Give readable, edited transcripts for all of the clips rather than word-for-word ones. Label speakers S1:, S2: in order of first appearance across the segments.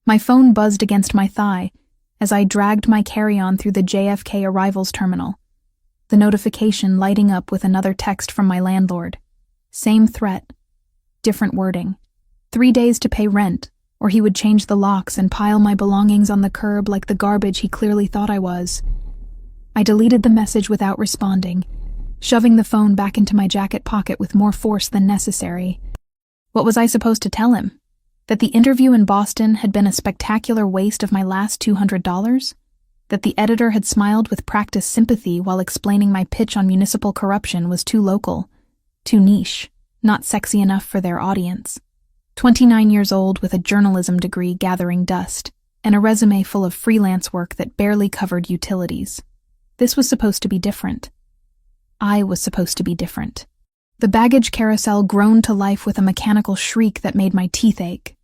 S1: My phone buzzed against my thigh as I dragged my carry-on through the JFK arrivals terminal, the notification lighting up with another text from my landlord. Same threat, different wording. 3 days to pay rent, or he would change the locks and pile my belongings on the curb like the garbage he clearly thought I was. I deleted the message without responding, shoving the phone back into my jacket pocket with more force than necessary. What was I supposed to tell him? That the interview in Boston had been a spectacular waste of my last $200? That the editor had smiled with practiced sympathy while explaining my pitch on municipal corruption was too local, too niche, not sexy enough for their audience. 29 years old with a journalism degree gathering dust, and a resume full of freelance work that barely covered utilities. This was supposed to be different. I was supposed to be different. The baggage carousel groaned to life with a mechanical shriek that made my teeth ache,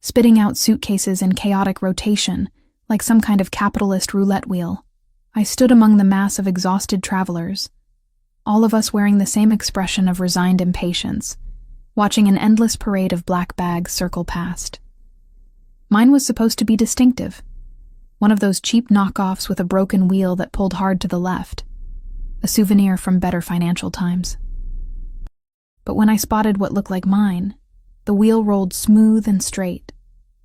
S1: spitting out suitcases in chaotic rotation, like some kind of capitalist roulette wheel. I stood among the mass of exhausted travelers, all of us wearing the same expression of resigned impatience, watching an endless parade of black bags circle past. Mine was supposed to be distinctive, one of those cheap knockoffs with a broken wheel that pulled hard to the left, a souvenir from better financial times. But when I spotted what looked like mine, the wheel rolled smooth and straight.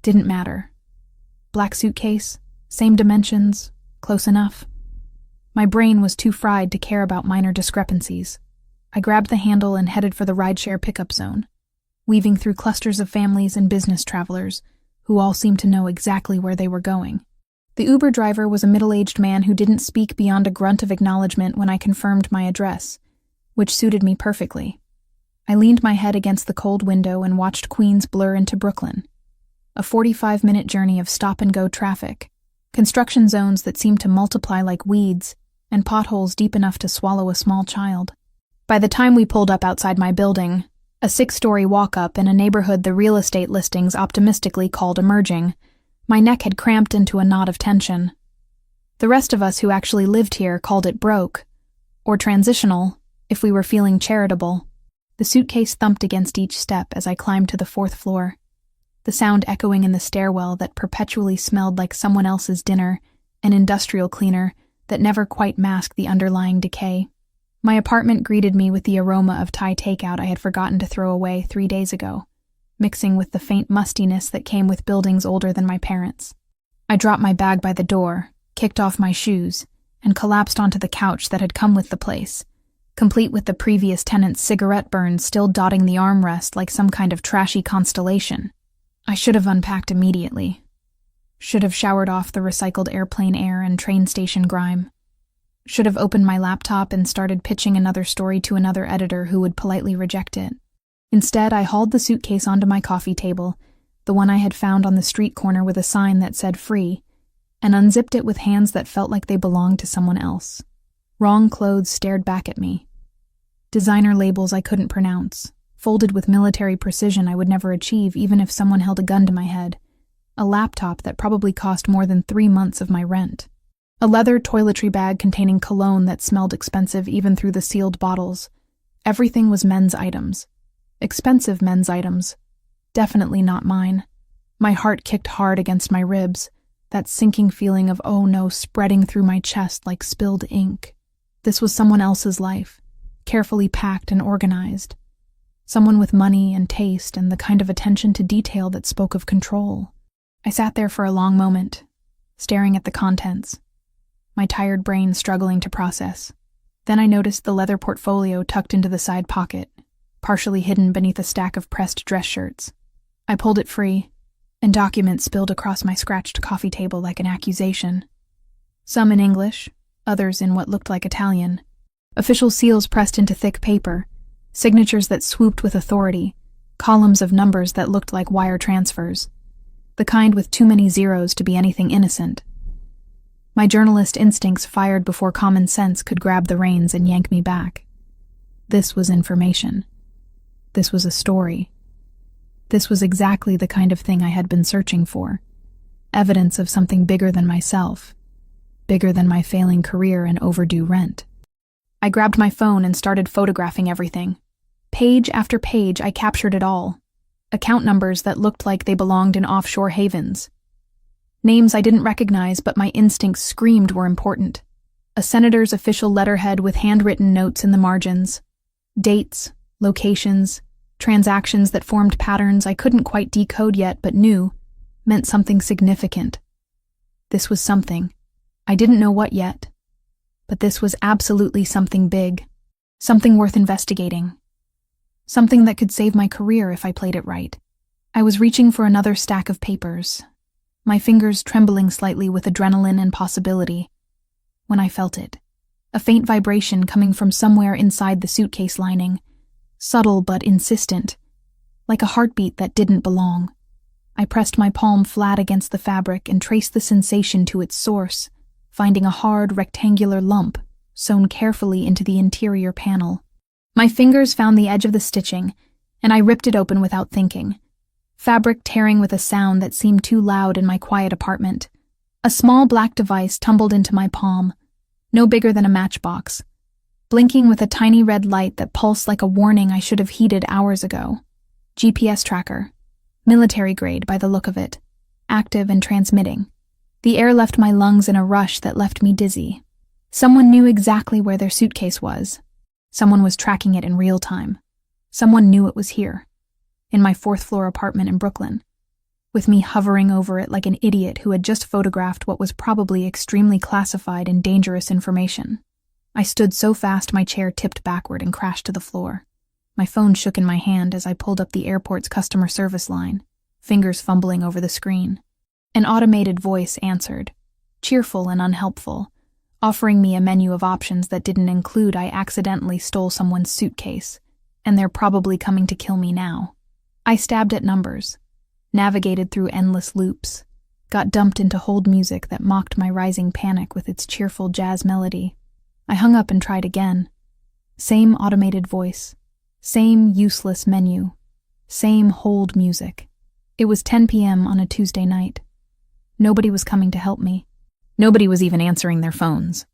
S1: Didn't matter. Black suitcase, same dimensions, close enough. My brain was too fried to care about minor discrepancies. I grabbed the handle and headed for the rideshare pickup zone, weaving through clusters of families and business travelers who all seemed to know exactly where they were going. The Uber driver was a middle-aged man who didn't speak beyond a grunt of acknowledgement when I confirmed my address, which suited me perfectly. I leaned my head against the cold window and watched Queens blur into Brooklyn. A 45-minute journey of stop-and-go traffic, construction zones that seemed to multiply like weeds, and potholes deep enough to swallow a small child. By the time we pulled up outside my building, a 6-story walk-up in a neighborhood the real estate listings optimistically called emerging, my neck had cramped into a knot of tension. The rest of us who actually lived here called it broke, or transitional, if we were feeling charitable. The suitcase thumped against each step as I climbed to the 4th floor, the sound echoing in the stairwell that perpetually smelled like someone else's dinner, an industrial cleaner that never quite masked the underlying decay. My apartment greeted me with the aroma of Thai takeout I had forgotten to throw away 3 days ago, mixing with the faint mustiness that came with buildings older than my parents. I dropped my bag by the door, kicked off my shoes, and collapsed onto the couch that had come with the place, complete with the previous tenant's cigarette burns still dotting the armrest like some kind of trashy constellation. I should have unpacked immediately. Should have showered off the recycled airplane air and train station grime. Should have opened my laptop and started pitching another story to another editor who would politely reject it. Instead, I hauled the suitcase onto my coffee table, the one I had found on the street corner with a sign that said free, and unzipped it with hands that felt like they belonged to someone else. Wrong clothes stared back at me. Designer labels I couldn't pronounce, folded with military precision I would never achieve even if someone held a gun to my head. A laptop that probably cost more than 3 months of my rent. A leather toiletry bag containing cologne that smelled expensive even through the sealed bottles. Everything was men's items. Expensive men's items. Definitely not mine. My heart kicked hard against my ribs, that sinking feeling of oh no spreading through my chest like spilled ink. This was someone else's life, carefully packed and organized. Someone with money and taste and the kind of attention to detail that spoke of control. I sat there for a long moment, staring at the contents, my tired brain struggling to process. Then I noticed the leather portfolio tucked into the side pocket, partially hidden beneath a stack of pressed dress shirts. I pulled it free, and documents spilled across my scratched coffee table like an accusation. Some in English, others in what looked like Italian. Official seals pressed into thick paper, signatures that swooped with authority, columns of numbers that looked like wire transfers. The kind with too many zeros to be anything innocent. My journalist instincts fired before common sense could grab the reins and yank me back. This was information. This was a story. This was exactly the kind of thing I had been searching for. Evidence of something bigger than myself. Bigger than my failing career and overdue rent. I grabbed my phone and started photographing everything. Page after page, I captured it all. Account numbers that looked like they belonged in offshore havens. Names I didn't recognize, but my instincts screamed were important. A senator's official letterhead with handwritten notes in the margins. Dates, locations, transactions that formed patterns I couldn't quite decode yet but knew meant something significant. This was something. I didn't know what yet. But this was absolutely something big. Something worth investigating. Something that could save my career if I played it right. I was reaching for another stack of papers, my fingers trembling slightly with adrenaline and possibility, when I felt it. A faint vibration coming from somewhere inside the suitcase lining, subtle but insistent, like a heartbeat that didn't belong. I pressed my palm flat against the fabric and traced the sensation to its source, finding a hard, rectangular lump sewn carefully into the interior panel. My fingers found the edge of the stitching, and I ripped it open without thinking. Fabric tearing with a sound that seemed too loud in my quiet apartment. A small black device tumbled into my palm, no bigger than a matchbox, blinking with a tiny red light that pulsed like a warning I should have heeded hours ago. GPS tracker. Military grade by the look of it. Active and transmitting. The air left my lungs in a rush that left me dizzy. Someone knew exactly where their suitcase was. Someone was tracking it in real time. Someone knew it was here, in my fourth-floor apartment in Brooklyn, with me hovering over it like an idiot who had just photographed what was probably extremely classified and dangerous information. I stood so fast my chair tipped backward and crashed to the floor. My phone shook in my hand as I pulled up the airport's customer service line, fingers fumbling over the screen. An automated voice answered, cheerful and unhelpful, offering me a menu of options that didn't include I accidentally stole someone's suitcase, and they're probably coming to kill me now. I stabbed at numbers, navigated through endless loops, got dumped into hold music that mocked my rising panic with its cheerful jazz melody. I hung up and tried again. Same automated voice, same useless menu, same hold music. It was 10 p.m. on a Tuesday night. Nobody was coming to help me. Nobody was even answering their phones.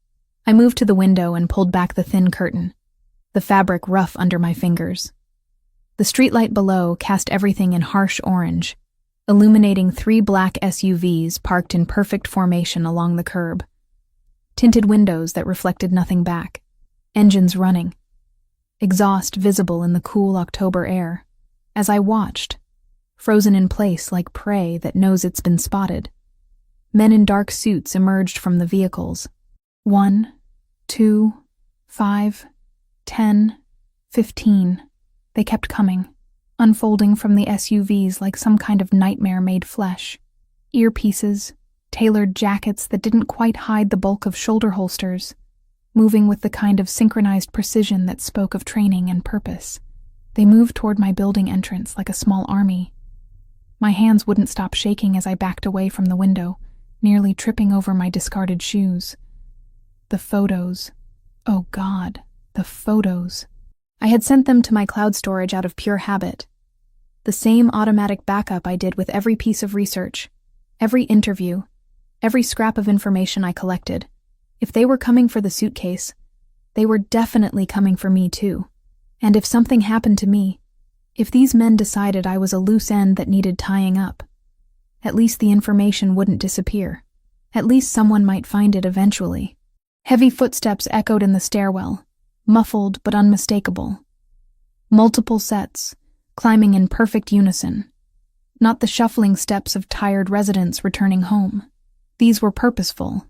S1: I moved to the window and pulled back the thin curtain, the fabric rough under my fingers. The streetlight below cast everything in harsh orange, illuminating 3 black SUVs parked in perfect formation along the curb. Tinted windows that reflected nothing back. Engines running. Exhaust visible in the cool October air. As I watched, frozen in place like prey that knows it's been spotted, men in dark suits emerged from the vehicles. 1, 2, 5, 10, 15. They kept coming, unfolding from the SUVs like some kind of nightmare made flesh. Earpieces, tailored jackets that didn't quite hide the bulk of shoulder holsters, moving with the kind of synchronized precision that spoke of training and purpose. They moved toward my building entrance like a small army. My hands wouldn't stop shaking as I backed away from the window, nearly tripping over my discarded shoes. The photos. Oh God, the photos. I had sent them to my cloud storage out of pure habit. The same automatic backup I did with every piece of research, every interview, every scrap of information I collected. If they were coming for the suitcase, they were definitely coming for me too. And if something happened to me, if these men decided I was a loose end that needed tying up, at least the information wouldn't disappear. At least someone might find it eventually. Heavy footsteps echoed in the stairwell, muffled but unmistakable. Multiple sets, climbing in perfect unison. Not the shuffling steps of tired residents returning home. These were purposeful.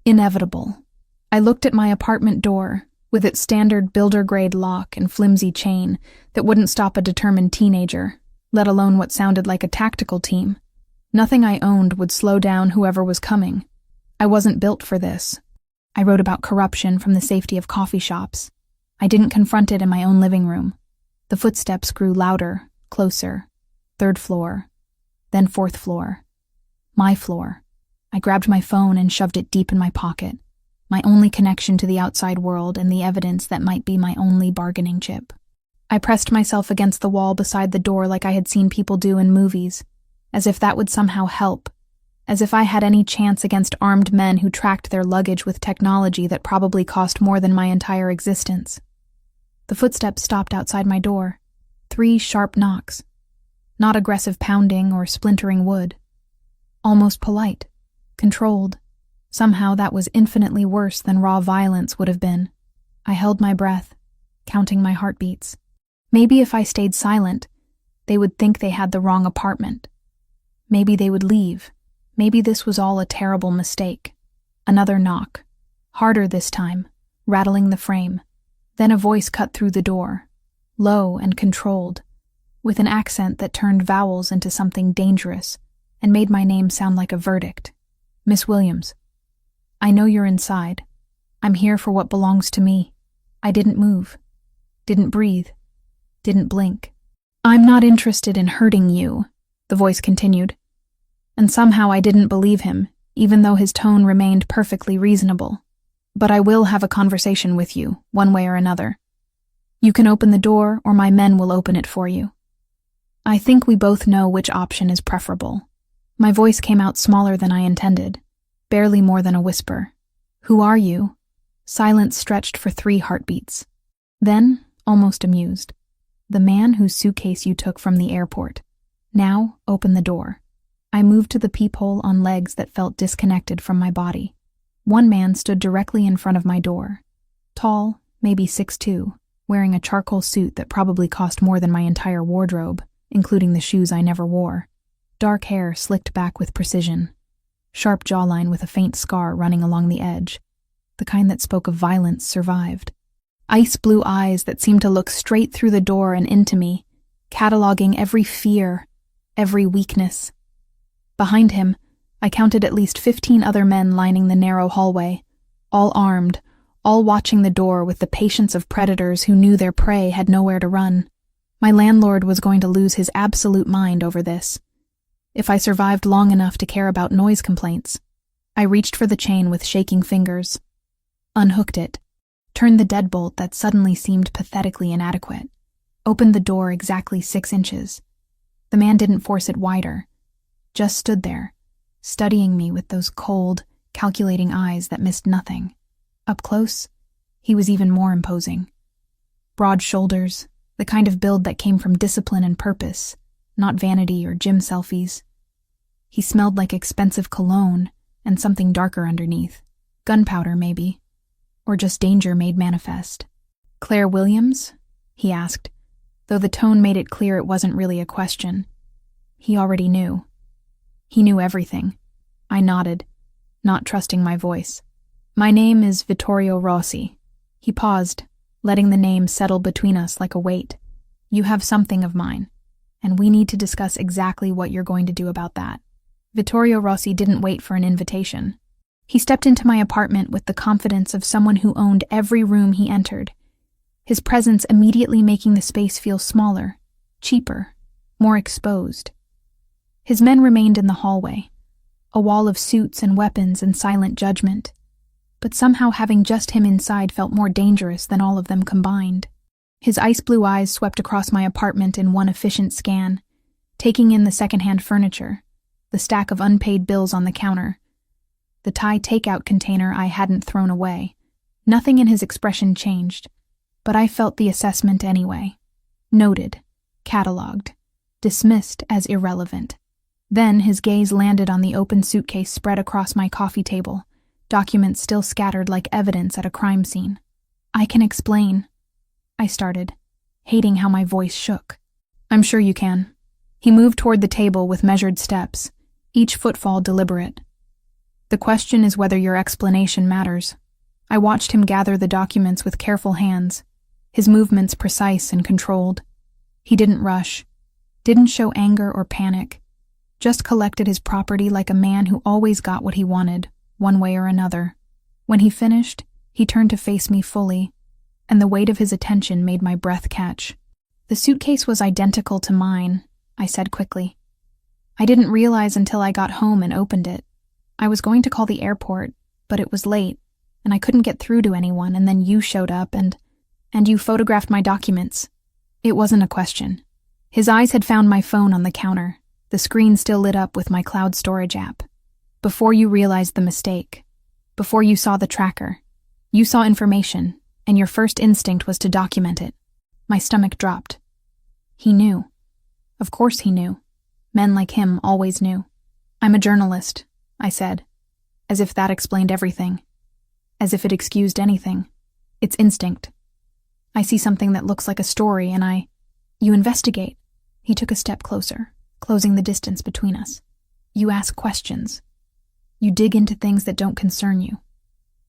S1: Inevitable. I looked at my apartment door, with its standard builder-grade lock and flimsy chain that wouldn't stop a determined teenager, let alone what sounded like a tactical team. Nothing I owned would slow down whoever was coming. I wasn't built for this. I wrote about corruption from the safety of coffee shops. I didn't confront it in my own living room. The footsteps grew louder, closer. 3rd floor, then 4th floor. My floor. I grabbed my phone and shoved it deep in my pocket, my only connection to the outside world and the evidence that might be my only bargaining chip. I pressed myself against the wall beside the door like I had seen people do in movies, as if that would somehow help, as if I had any chance against armed men who tracked their luggage with technology that probably cost more than my entire existence. The footsteps stopped outside my door. 3 sharp knocks. Not aggressive pounding or splintering wood. almost polite, controlled. Somehow that was infinitely worse than raw violence would have been. I held my breath, counting my heartbeats. Maybe if I stayed silent, they would think they had the wrong apartment. Maybe they would leave. Maybe this was all a terrible mistake. Another knock. Harder this time, rattling the frame. Then a voice cut through the door, low and controlled, with an accent that turned vowels into something dangerous and made my name sound like a verdict. Miss Williams. I know you're inside. I'm here for what belongs to me. I didn't move. Didn't breathe. Didn't blink. I'm not interested in hurting you, the voice continued. And somehow I didn't believe him, even though his tone remained perfectly reasonable. But I will have a conversation with you, one way or another. You can open the door, or my men will open it for you. I think we both know which option is preferable. My voice came out smaller than I intended, barely more than a whisper. Who are you? Silence stretched for 3 heartbeats. Then, almost amused. The man whose suitcase you took from the airport. Now, open the door. I moved to the peephole on legs that felt disconnected from my body. One man stood directly in front of my door. Tall, maybe 6'2", wearing a charcoal suit that probably cost more than my entire wardrobe, including the shoes I never wore. Dark hair slicked back with precision. Sharp jawline with a faint scar running along the edge. The kind that spoke of violence survived. Ice blue eyes that seemed to look straight through the door and into me, cataloging every fear, every weakness. Behind him, I counted at least 15 other men lining the narrow hallway, all armed, all watching the door with the patience of predators who knew their prey had nowhere to run. My landlord was going to lose his absolute mind over this. If I survived long enough to care about noise complaints. I reached for the chain with shaking fingers, unhooked it, turned the deadbolt that suddenly seemed pathetically inadequate, opened the door exactly 6 inches. The man didn't force it wider, just stood there, studying me with those cold, calculating eyes that missed nothing. Up close, he was even more imposing. Broad shoulders, the kind of build that came from discipline and purpose, not vanity or gym selfies. He smelled like expensive cologne and something darker underneath. Gunpowder, maybe. Or just danger made manifest. Claire Williams? He asked, though the tone made it clear it wasn't really a question. He already knew. He knew everything. I nodded, not trusting my voice. My name is Vittorio Rossi. He paused, letting the name settle between us like a weight. You have something of mine, and we need to discuss exactly what you're going to do about that. Vittorio Rossi didn't wait for an invitation. He stepped into my apartment with the confidence of someone who owned every room he entered, his presence immediately making the space feel smaller, cheaper, more exposed. His men remained in the hallway, a wall of suits and weapons and silent judgment, but somehow having just him inside felt more dangerous than all of them combined. His ice blue eyes swept across my apartment in one efficient scan, taking in the secondhand furniture, the stack of unpaid bills on the counter, the Thai takeout container I hadn't thrown away. Nothing in his expression changed, but I felt the assessment anyway. Noted, catalogued, dismissed as irrelevant. Then his gaze landed on the open suitcase spread across my coffee table, documents still scattered like evidence at a crime scene. I can explain, I started, hating how my voice shook. I'm sure you can. He moved toward the table with measured steps, each footfall deliberate. The question is whether your explanation matters. I watched him gather the documents with careful hands, his movements precise and controlled. He didn't rush, didn't show anger or panic, just collected his property like a man who always got what he wanted, one way or another. When he finished, he turned to face me fully, and the weight of his attention made my breath catch. The suitcase was identical to mine, I said quickly. I didn't realize until I got home and opened it. I was going to call the airport, but it was late, and I couldn't get through to anyone, and then you showed up and you photographed my documents. It wasn't a question. His eyes had found my phone on the counter, the screen still lit up with my cloud storage app. Before you realized the mistake, before you saw the tracker, you saw information, and your first instinct was to document it. My stomach dropped. He knew. Of course he knew. Men like him always knew. I'm a journalist, I said, as if that explained everything, as if it excused anything. It's instinct. I see something that looks like a story and You investigate. He took a step closer, closing the distance between us. You ask questions. You dig into things that don't concern you.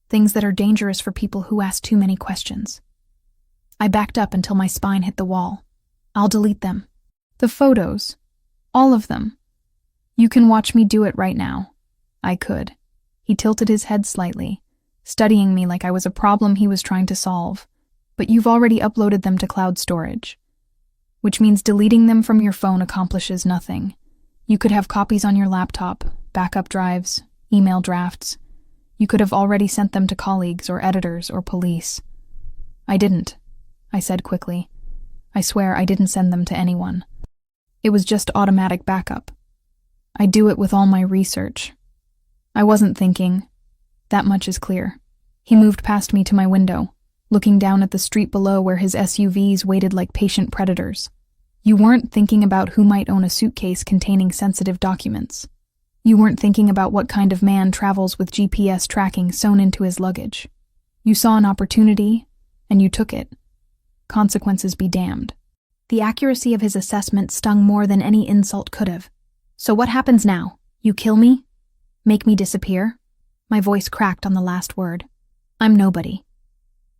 S1: Things that are dangerous for people who ask too many questions. I backed up until my spine hit the wall. I'll delete them. The photos. All of them. You can watch me do it right now. I could. He tilted his head slightly, studying me like I was a problem he was trying to solve. But you've already uploaded them to cloud storage, which means deleting them from your phone accomplishes nothing. You could have copies on your laptop, backup drives, email drafts. You could have already sent them to colleagues or editors or police. I didn't, I said quickly. I swear I didn't send them to anyone. It was just automatic backup. I do it with all my research. I wasn't thinking. That much is clear. He moved past me to my window, looking down at the street below where his SUVs waited like patient predators. You weren't thinking about who might own a suitcase containing sensitive documents. You weren't thinking about what kind of man travels with GPS tracking sewn into his luggage. You saw an opportunity, and you took it. Consequences be damned. The accuracy of his assessment stung more than any insult could have. So what happens now? You kill me? Make me disappear? My voice cracked on the last word. I'm nobody.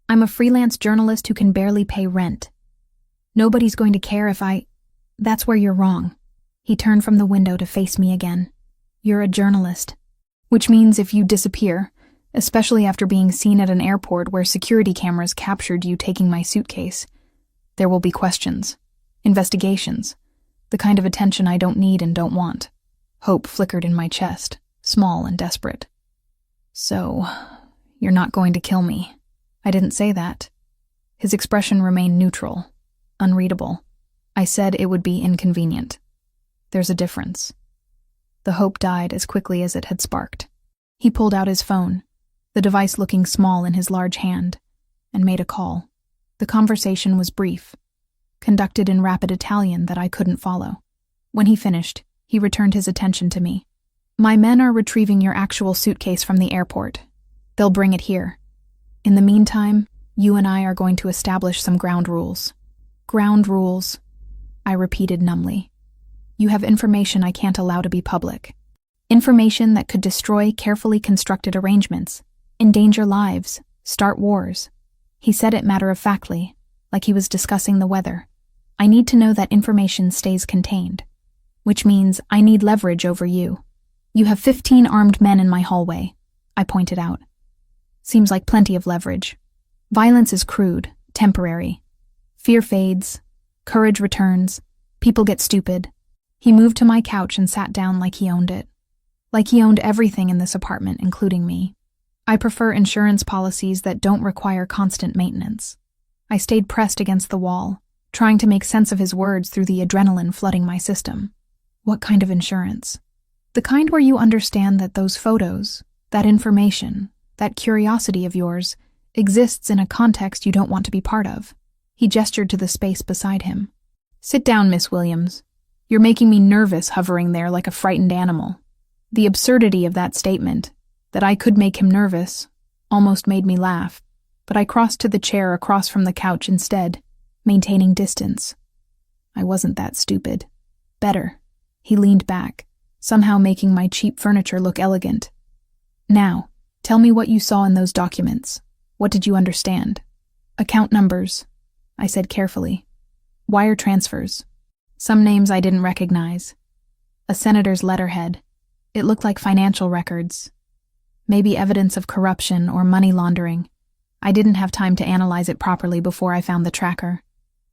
S1: I'm a freelance journalist who can barely pay rent. Nobody's going to care if That's where you're wrong. He turned from the window to face me again. You're a journalist. Which means if you disappear, especially after being seen at an airport where security cameras captured you taking my suitcase, there will be questions, investigations, the kind of attention I don't need and don't want. Hope flickered in my chest, small and desperate. So, you're not going to kill me. I didn't say that. His expression remained neutral, unreadable. I said it would be inconvenient. There's a difference. The hope died as quickly as it had sparked. He pulled out his phone, the device looking small in his large hand, and made a call. The conversation was brief, conducted in rapid Italian that I couldn't follow. When he finished, he returned his attention to me. My men are retrieving your actual suitcase from the airport. They'll bring it here. In the meantime, you and I are going to establish some ground rules. Ground rules, I repeated numbly. You have information I can't allow to be public. Information that could destroy carefully constructed arrangements, endanger lives, start wars. He said it matter-of-factly, like he was discussing the weather. I need to know that information stays contained, which means I need leverage over you. You have 15 armed men in my hallway, I pointed out. Seems like plenty of leverage. Violence is crude, temporary. Fear fades, courage returns, people get stupid. He moved to my couch and sat down like he owned it. Like he owned everything in this apartment, including me. I prefer insurance policies that don't require constant maintenance. I stayed pressed against the wall, trying to make sense of his words through the adrenaline flooding my system. What kind of insurance? The kind where you understand that those photos, that information, that curiosity of yours, exists in a context you don't want to be part of. He gestured to the space beside him. Sit down, Miss Williams. You're making me nervous hovering there like a frightened animal. The absurdity of that statement, that I could make him nervous, almost made me laugh, but I crossed to the chair across from the couch instead, maintaining distance. I wasn't that stupid. Better. He leaned back, somehow making my cheap furniture look elegant. Now, tell me what you saw in those documents. What did you understand? Account numbers, I said carefully. Wire transfers. Some names I didn't recognize. A senator's letterhead. It looked like financial records. Maybe evidence of corruption or money laundering. I didn't have time to analyze it properly before I found the tracker.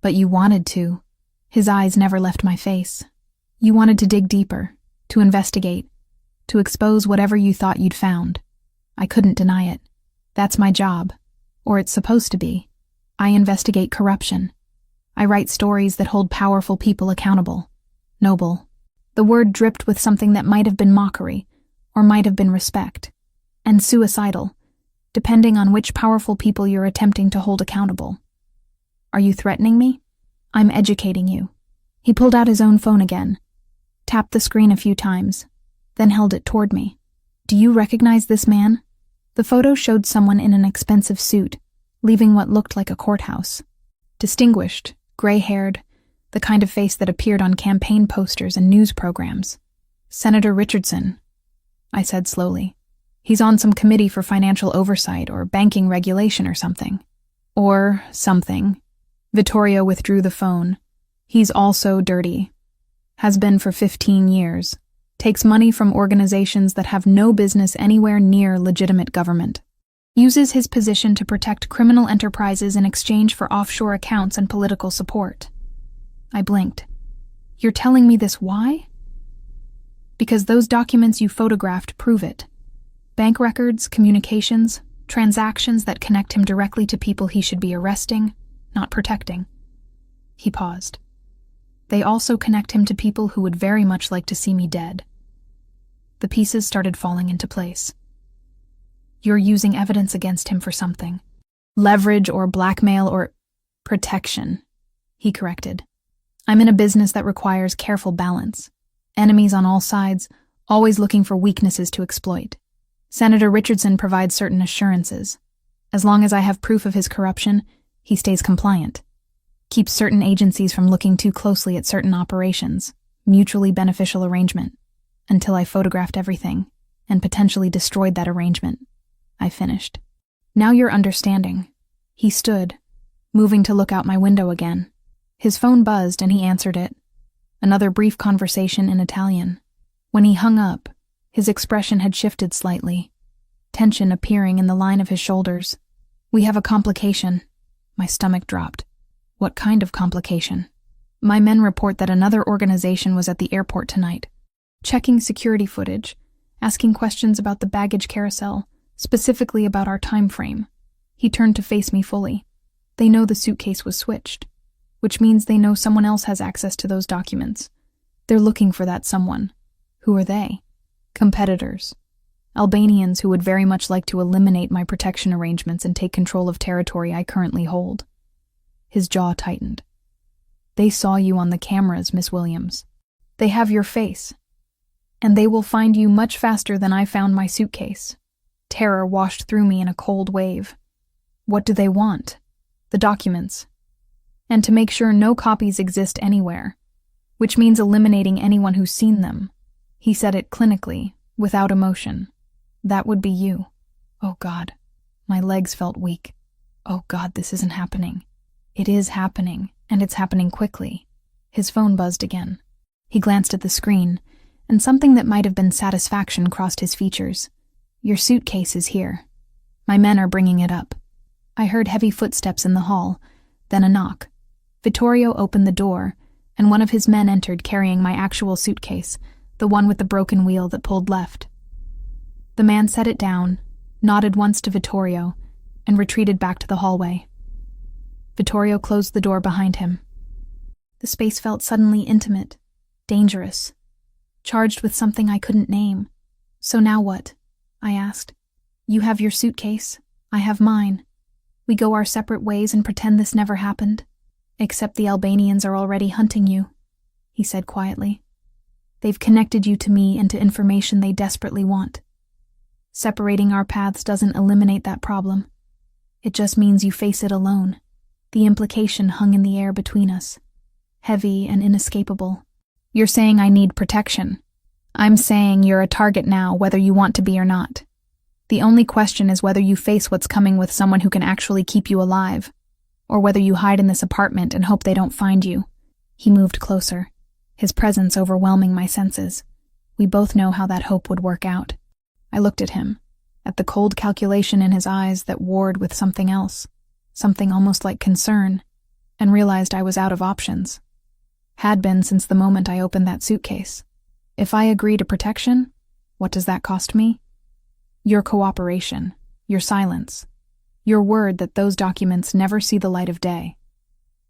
S1: But you wanted to. His eyes never left my face. You wanted to dig deeper, to investigate, to expose whatever you thought you'd found. I couldn't deny it. That's my job. Or it's supposed to be. I investigate corruption. I write stories that hold powerful people accountable. Noble. The word dripped with something that might have been mockery, or might have been respect. And suicidal, depending on which powerful people you're attempting to hold accountable. Are you threatening me? I'm educating you. He pulled out his own phone again, tapped the screen a few times, then held it toward me. "Do you recognize this man?" The photo showed someone in an expensive suit, leaving what looked like a courthouse. Distinguished, gray-haired, the kind of face that appeared on campaign posters and news programs. "Senator Richardson," I said slowly. "He's on some committee for financial oversight or banking regulation or something." "Or something." Vittorio withdrew the phone. "He's also dirty. Has been for 15 years. Takes money from organizations that have no business anywhere near legitimate government. Uses his position to protect criminal enterprises in exchange for offshore accounts and political support." I blinked. "You're telling me this why?" "Because those documents you photographed prove it. Bank records, communications, transactions that connect him directly to people he should be arresting, not protecting." He paused. "They also connect him to people who would very much like to see me dead." The pieces started falling into place. "You're using evidence against him for something. Leverage or blackmail or protection," he corrected. "I'm in a business that requires careful balance. Enemies on all sides, always looking for weaknesses to exploit. Senator Richardson provides certain assurances. As long as I have proof of his corruption, he stays compliant. Keeps certain agencies from looking too closely at certain operations, mutually beneficial arrangement, until I photographed everything and potentially destroyed that arrangement," I finished. "Now you're understanding." He stood, moving to look out my window again. His phone buzzed and he answered it. Another brief conversation in Italian. When he hung up, his expression had shifted slightly, tension appearing in the line of his shoulders. "We have a complication." My stomach dropped. "What kind of complication?" "My men report that another organization was at the airport tonight, checking security footage, asking questions about the baggage carousel, specifically about our time frame." He turned to face me fully. "They know the suitcase was switched, which means they know someone else has access to those documents. They're looking for that someone." "Who are they?" "Competitors. Albanians who would very much like to eliminate my protection arrangements and take control of territory I currently hold." His jaw tightened. "They saw you on the cameras, Miss Williams. They have your face. And they will find you much faster than I found my suitcase." Terror washed through me in a cold wave. "What do they want?" "The documents. And to make sure no copies exist anywhere, which means eliminating anyone who's seen them." He said it clinically, without emotion. "That would be you." Oh God. My legs felt weak. Oh God, this isn't happening. It is happening, and it's happening quickly. His phone buzzed again. He glanced at the screen, and something that might have been satisfaction crossed his features. "Your suitcase is here. My men are bringing it up." I heard heavy footsteps in the hall, then a knock. Vittorio opened the door, and one of his men entered carrying my actual suitcase, the one with the broken wheel that pulled left. The man set it down, nodded once to Vittorio, and retreated back to the hallway. Vittorio closed the door behind him. The space felt suddenly intimate, dangerous, charged with something I couldn't name. "So now what?" I asked. "You have your suitcase, I have mine. We go our separate ways and pretend this never happened. Except the Albanians are already hunting you," he said quietly. "They've connected you to me and to information they desperately want. Separating our paths doesn't eliminate that problem. It just means you face it alone. The implication hung in the air between us, heavy and inescapable. You're saying I need protection. I'm saying you're a target now, whether you want to be or not. The only question is whether you face what's coming with someone who can actually keep you alive, or whether you hide in this apartment and hope they don't find you." He moved closer, his presence overwhelming my senses. We both know how that hope would work out. I looked at him, at the cold calculation in his eyes that warred with something else, something almost like concern, and realized I was out of options. Had been since the moment I opened that suitcase. If I agree to protection, what does that cost me? Your cooperation, your silence, your word that those documents never see the light of day.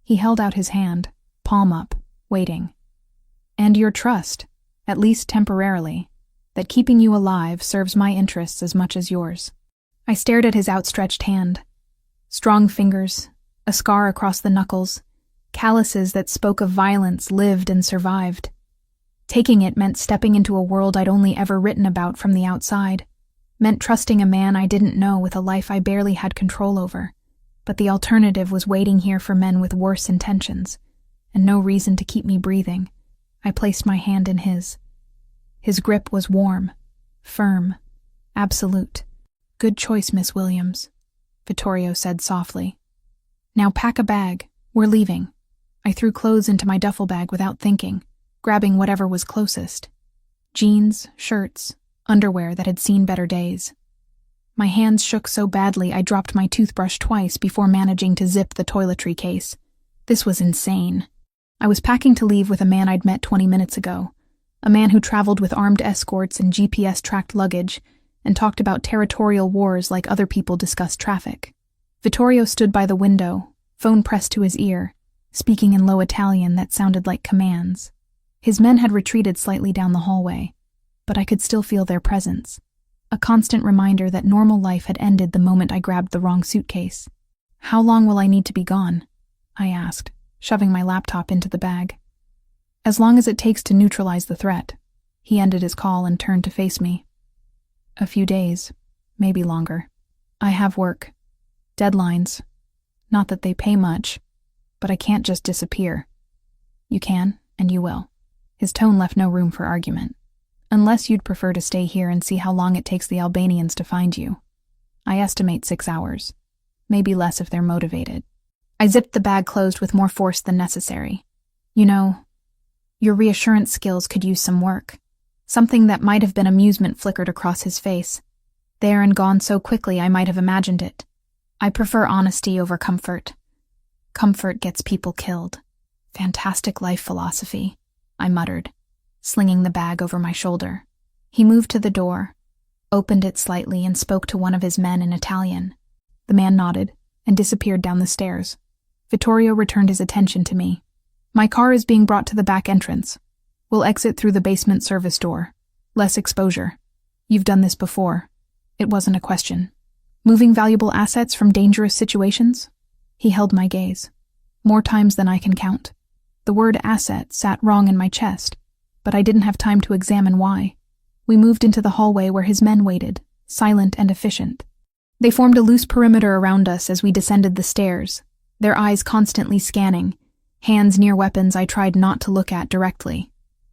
S1: He held out his hand, palm up, waiting. And your trust, at least temporarily, that keeping you alive serves my interests as much as yours. I stared at his outstretched hand. Strong fingers, a scar across the knuckles, calluses that spoke of violence lived and survived. Taking it meant stepping into a world I'd only ever written about from the outside, meant trusting a man I didn't know with a life I barely had control over. But the alternative was waiting here for men with worse intentions, and no reason to keep me breathing. I placed my hand in his. His grip was warm, firm, absolute. "Good choice, Miss Williams," Vittorio said softly. "Now pack a bag. We're leaving." I threw clothes into my duffel bag without thinking, grabbing whatever was closest. Jeans, shirts, underwear that had seen better days. My hands shook so badly I dropped my toothbrush twice before managing to zip the toiletry case. This was insane. I was packing to leave with a man I'd met 20 minutes ago, a man who traveled with armed escorts and GPS-tracked luggage and talked about territorial wars like other people discuss traffic. Vittorio stood by the window, phone pressed to his ear, speaking in low Italian that sounded like commands. His men had retreated slightly down the hallway, but I could still feel their presence. A constant reminder that normal life had ended the moment I grabbed the wrong suitcase. "How long will I need to be gone?" I asked, shoving my laptop into the bag. "As long as it takes to neutralize the threat." He ended his call and turned to face me. "A few days, maybe longer. I have work. Deadlines. Not that they pay much, but I can't just disappear." "You can, and you will." His tone left no room for argument. "Unless you'd prefer to stay here and see how long it takes the Albanians to find you. I estimate 6 hours. Maybe less if they're motivated." I zipped the bag closed with more force than necessary. "You know, your reassurance skills could use some work." Something that might have been amusement flickered across his face. There and gone so quickly I might have imagined it. "I prefer honesty over comfort. Comfort gets people killed." "Fantastic life philosophy," I muttered, slinging the bag over my shoulder. He moved to the door, opened it slightly, and spoke to one of his men in Italian. The man nodded and disappeared down the stairs. Vittorio returned his attention to me. "My car is being brought to the back entrance. We'll exit through the basement service door. Less exposure. You've done this before." It wasn't a question. "Moving valuable assets from dangerous situations?" He held my gaze. "More times than I can count." The word asset sat wrong in my chest, but I didn't have time to examine why. We moved into the hallway where his men waited, silent and efficient. They formed a loose perimeter around us as we descended the stairs, their eyes constantly scanning, hands near weapons I tried not to look at directly.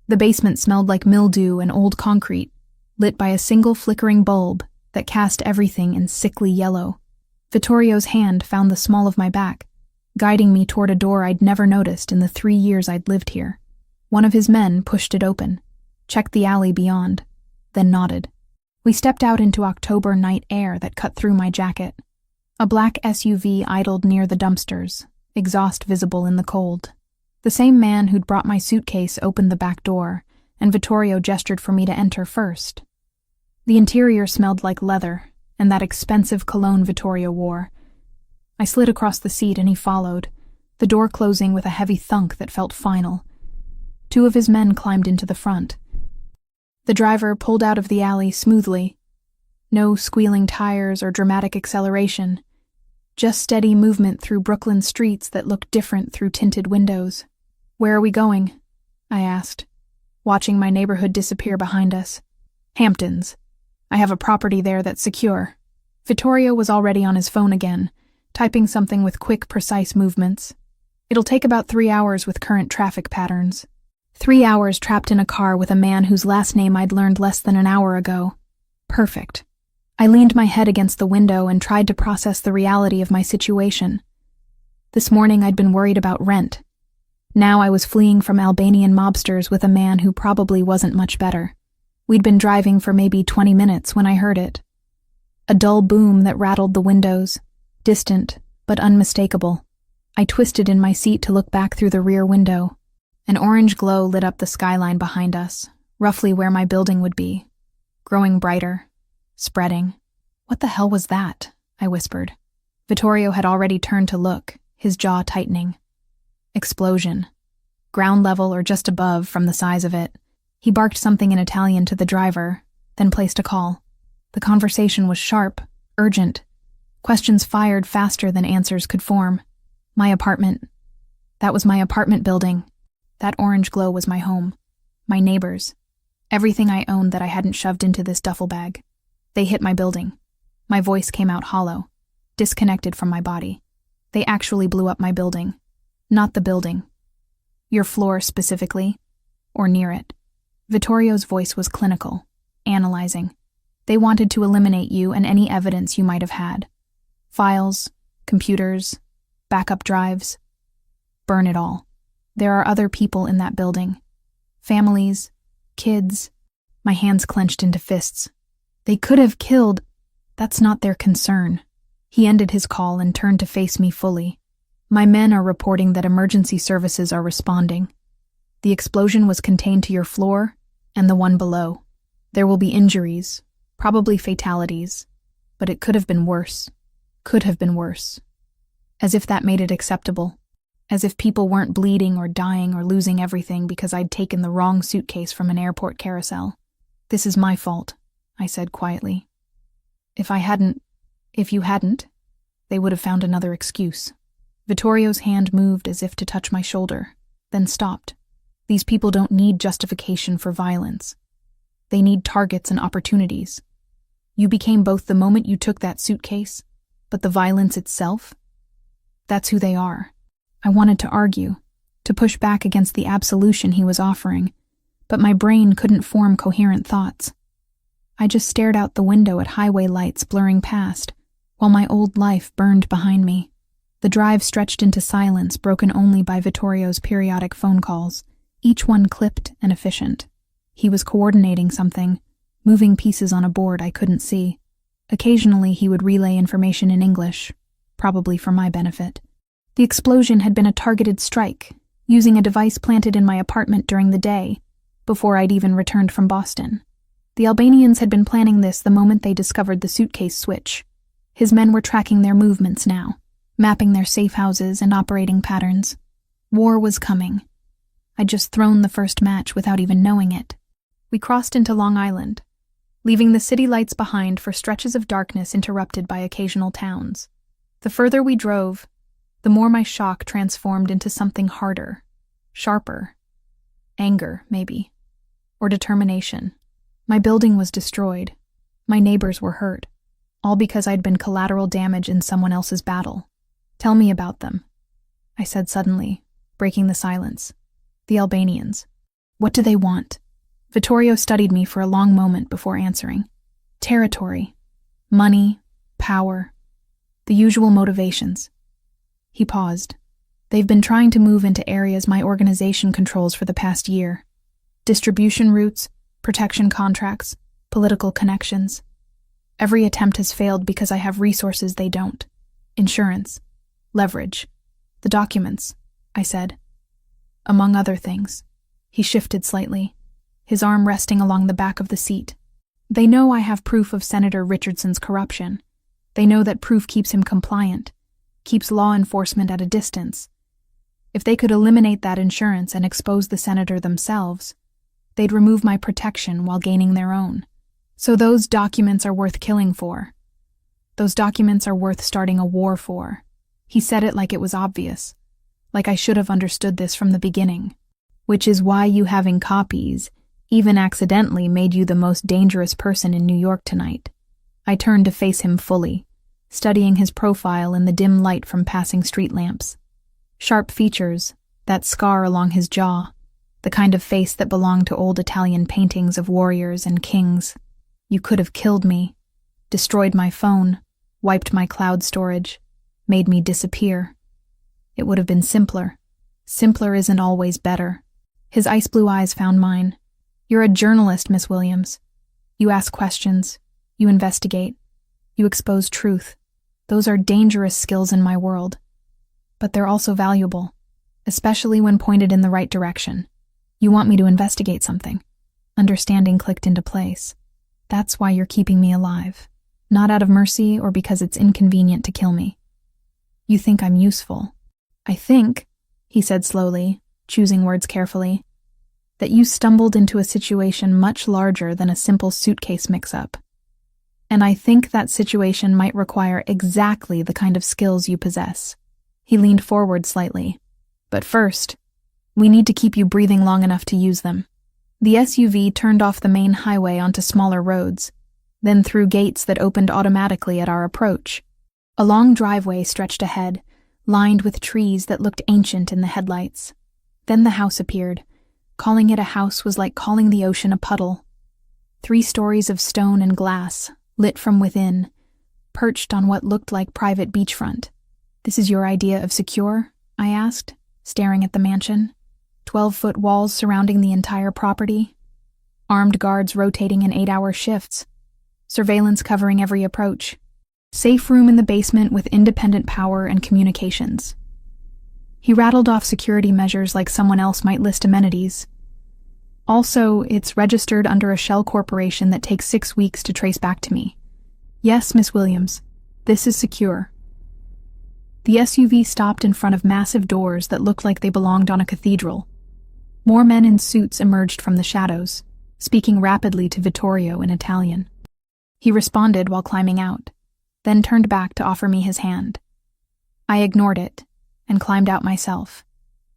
S1: The basement smelled like mildew and old concrete, lit by a single flickering bulb that cast everything in sickly yellow. Vittorio's hand found the small of my back, guiding me toward a door I'd never noticed in the 3 years I'd lived here. One of his men pushed it open, checked the alley beyond, then nodded. We stepped out into October night air that cut through my jacket. A black SUV idled near the dumpsters, exhaust visible in the cold. The same man who'd brought my suitcase opened the back door, and Vittorio gestured for me to enter first. The interior smelled like leather, and that expensive cologne Vittorio wore. I slid across the seat and he followed, the door closing with a heavy thunk that felt final. 2 of his men climbed into the front. The driver pulled out of the alley smoothly. No squealing tires or dramatic acceleration, just steady movement through Brooklyn streets that looked different through tinted windows. "Where are we going?" I asked, watching my neighborhood disappear behind us. "Hamptons. I have a property there that's secure." Vittorio was already on his phone again, typing something with quick, precise movements. "It'll take about 3 hours with current traffic patterns." 3 hours trapped in a car with a man whose last name I'd learned less than an hour ago. Perfect. I leaned my head against the window and tried to process the reality of my situation. This morning I'd been worried about rent. Now I was fleeing from Albanian mobsters with a man who probably wasn't much better. We'd been driving for maybe 20 minutes when I heard it. A dull boom that rattled the windows, distant but unmistakable. I twisted in my seat to look back through the rear window. An orange glow lit up the skyline behind us, roughly where my building would be, growing brighter, spreading. "What the hell was that?" I whispered. Vittorio had already turned to look, his jaw tightening. Explosion. Ground level or just above from the size of it. He barked something in Italian to the driver, then placed a call. The conversation was sharp, urgent. Questions fired faster than answers could form. My apartment. That was my apartment building. That orange glow was my home. My neighbors. Everything I owned that I hadn't shoved into this duffel bag. They hit my building. My voice came out hollow, disconnected from my body. They actually blew up my building. Not the building. Your floor specifically, or near it. Vittorio's voice was clinical, analyzing. They wanted to eliminate you and any evidence you might have had. Files, computers, backup drives. Burn it all. There are other people in that building. Families, kids. My hands clenched into fists. They could have killed. That's not their concern. He ended his call and turned to face me fully. My men are reporting that emergency services are responding. The explosion was contained to your floor and the one below. There will be injuries, probably fatalities, but it could have been worse. Could have been worse. As if that made it acceptable. As if people weren't bleeding or dying or losing everything because I'd taken the wrong suitcase from an airport carousel. This is my fault, I said quietly. If you hadn't, they would have found another excuse. Vittorio's hand moved as if to touch my shoulder, then stopped. These people don't need justification for violence. They need targets and opportunities. You became both the moment you took that suitcase, but the violence itself? That's who they are. I wanted to argue, to push back against the absolution he was offering, but my brain couldn't form coherent thoughts. I just stared out the window at highway lights blurring past, while my old life burned behind me. The drive stretched into silence, broken only by Vittorio's periodic phone calls, each one clipped and efficient. He was coordinating something, moving pieces on a board I couldn't see. Occasionally he would relay information in English, probably for my benefit. The explosion had been a targeted strike, using a device planted in my apartment during the day, before I'd even returned from Boston. The Albanians had been planning this the moment they discovered the suitcase switch. His men were tracking their movements now, mapping their safe houses and operating patterns. War was coming. I'd just thrown the first match without even knowing it. We crossed into Long Island, leaving the city lights behind for stretches of darkness interrupted by occasional towns. The further we drove, the more my shock transformed into something harder, sharper. Anger, maybe. Or determination. My building was destroyed. My neighbors were hurt. All because I'd been collateral damage in someone else's battle. Tell me about them, I said suddenly, breaking the silence. The Albanians. What do they want? Vittorio studied me for a long moment before answering. Territory. Money. Power. The usual motivations. He paused. They've been trying to move into areas my organization controls for the past year. Distribution routes, protection contracts, political connections. Every attempt has failed because I have resources they don't. Insurance. Leverage. The documents, I said. Among other things. He shifted slightly, his arm resting along the back of the seat. They know I have proof of Senator Richardson's corruption. They know that proof keeps him compliant, keeps law enforcement at a distance. If they could eliminate that insurance and expose the senator themselves, they'd remove my protection while gaining their own. So those documents are worth killing for. Those documents are worth starting a war for. He said it like it was obvious, like I should have understood this from the beginning. Which is why you having copies, even accidentally, made you the most dangerous person in New York tonight. I turned to face him fully, studying his profile in the dim light from passing street lamps. Sharp features, that scar along his jaw, the kind of face that belonged to old Italian paintings of warriors and kings. You could have killed me, destroyed my phone, wiped my cloud storage, made me disappear. It would have been simpler. Simpler isn't always better. His ice blue eyes found mine. You're a journalist, Miss Williams. You ask questions. You investigate. You expose truth. Those are dangerous skills in my world. But they're also valuable, especially when pointed in the right direction. You want me to investigate something. Understanding clicked into place. That's why you're keeping me alive. Not out of mercy or because it's inconvenient to kill me. You think I'm useful. I think, he said slowly, choosing words carefully, that you stumbled into a situation much larger than a simple suitcase mix-up. And I think that situation might require exactly the kind of skills you possess. He leaned forward slightly. But first, we need to keep you breathing long enough to use them. The SUV turned off the main highway onto smaller roads, then through gates that opened automatically at our approach. A long driveway stretched ahead, lined with trees that looked ancient in the headlights. Then the house appeared. Calling it a house was like calling the ocean a puddle. 3 stories of stone and glass, lit from within, perched on what looked like private beachfront. "This is your idea of secure?" I asked, staring at the mansion. 12-foot walls surrounding the entire property. Armed guards rotating in 8-hour shifts. Surveillance covering every approach. Safe room in the basement with independent power and communications. He rattled off security measures like someone else might list amenities. Also, it's registered under a shell corporation that takes 6 weeks to trace back to me. "Yes, Miss Williams, this is secure." The SUV stopped in front of massive doors that looked like they belonged on a cathedral. More men in suits emerged from the shadows, speaking rapidly to Vittorio in Italian. He responded while climbing out, then turned back to offer me his hand. I ignored it and climbed out myself,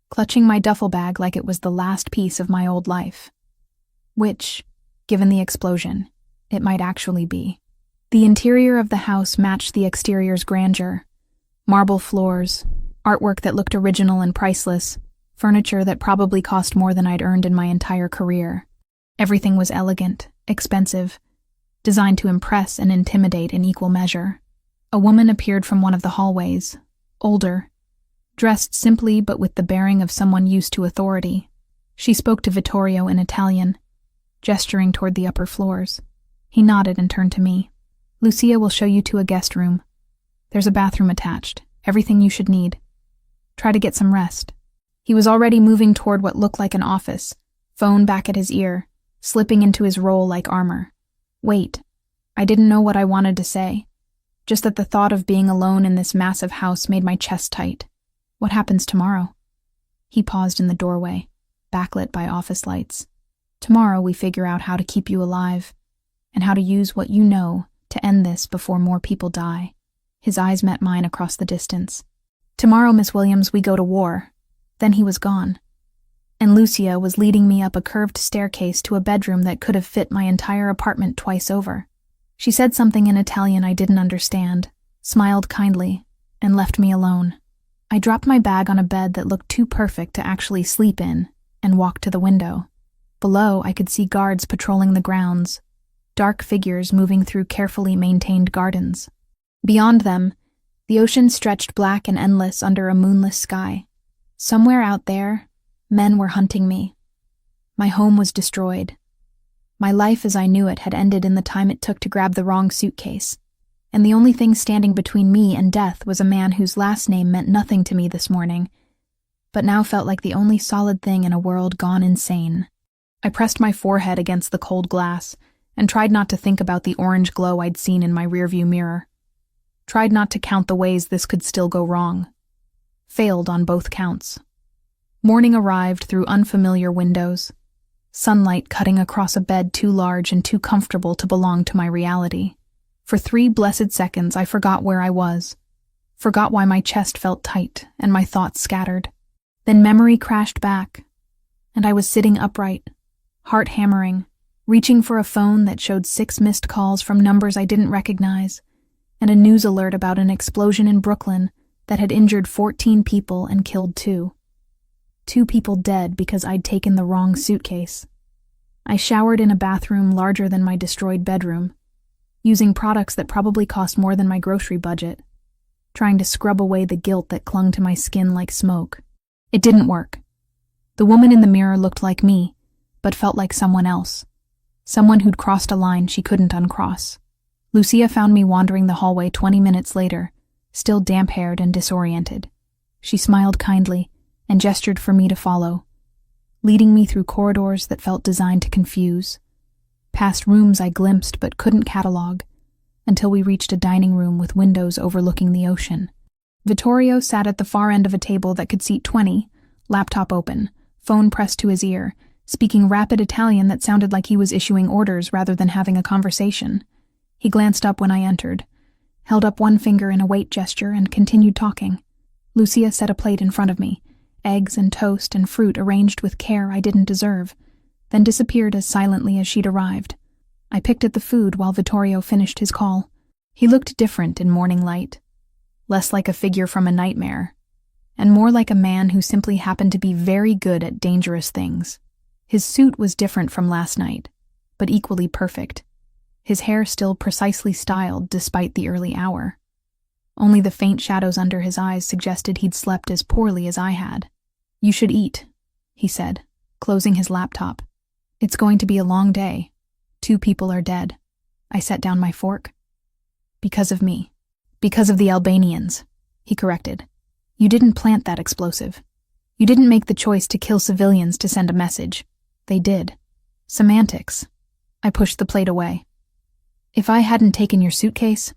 S1: clutching my duffel bag like it was the last piece of my old life. Which, given the explosion, it might actually be. The interior of the house matched the exterior's grandeur. Marble floors, artwork that looked original and priceless, furniture that probably cost more than I'd earned in my entire career. Everything was elegant, expensive, designed to impress and intimidate in equal measure. A woman appeared from one of the hallways, older, dressed simply but with the bearing of someone used to authority. She spoke to Vittorio in Italian, gesturing toward the upper floors. He nodded and turned to me. "Lucia will show you to a guest room. There's a bathroom attached, everything you should need. Try to get some rest." He was already moving toward what looked like an office, phone back at his ear, slipping into his role like armor. Wait, I didn't know what I wanted to say, just that the thought of being alone in this massive house made my chest tight. "What happens tomorrow?" He paused in the doorway, backlit by office lights. "Tomorrow we figure out how to keep you alive, and how to use what you know to end this before more people die." His eyes met mine across the distance. "Tomorrow, Miss Williams, we go to war." Then he was gone, and Lucia was leading me up a curved staircase to a bedroom that could have fit my entire apartment twice over. She said something in Italian I didn't understand, smiled kindly, and left me alone. I dropped my bag on a bed that looked too perfect to actually sleep in, and walked to the window. Below, I could see guards patrolling the grounds, dark figures moving through carefully maintained gardens. Beyond them, the ocean stretched black and endless under a moonless sky. Somewhere out there, men were hunting me. My home was destroyed. My life as I knew it had ended in the time it took to grab the wrong suitcase, and the only thing standing between me and death was a man whose last name meant nothing to me this morning, but now felt like the only solid thing in a world gone insane. I pressed my forehead against the cold glass and tried not to think about the orange glow I'd seen in my rearview mirror. Tried not to count the ways this could still go wrong. Failed on both counts. Morning arrived through unfamiliar windows, sunlight cutting across a bed too large and too comfortable to belong to my reality. For 3 blessed seconds I forgot where I was, forgot why my chest felt tight and my thoughts scattered. Then memory crashed back, and I was sitting upright, heart hammering, reaching for a phone that showed 6 missed calls from numbers I didn't recognize, and a news alert about an explosion in Brooklyn that had injured 14 people and killed 2. 2 people dead because I'd taken the wrong suitcase. I showered in a bathroom larger than my destroyed bedroom, using products that probably cost more than my grocery budget, trying to scrub away the guilt that clung to my skin like smoke. It didn't work. The woman in the mirror looked like me, but felt like someone else. Someone who'd crossed a line she couldn't uncross. Lucia found me wandering the hallway 20 minutes later, still damp-haired and disoriented. She smiled kindly and gestured for me to follow, leading me through corridors that felt designed to confuse, past rooms I glimpsed but couldn't catalog, until we reached a dining room with windows overlooking the ocean. Vittorio sat at the far end of a table that could seat 20, laptop open, phone pressed to his ear, speaking rapid Italian that sounded like he was issuing orders rather than having a conversation. He glanced up when I entered, held up one finger in a wait gesture, and continued talking. Lucia set a plate in front of me, eggs and toast and fruit arranged with care I didn't deserve, then disappeared as silently as she'd arrived. I picked at the food while Vittorio finished his call. He looked different in morning light, less like a figure from a nightmare, and more like a man who simply happened to be very good at dangerous things. His suit was different from last night, but equally perfect. His hair still precisely styled despite the early hour. Only the faint shadows under his eyes suggested he'd slept as poorly as I had. "You should eat," he said, closing his laptop. "It's going to be a long day. 2 people are dead." I set down my fork. "Because of me. Because of the Albanians," he corrected. "You didn't plant that explosive. You didn't make the choice to kill civilians to send a message. They did. Semantics." I pushed the plate away. "If I hadn't taken your suitcase,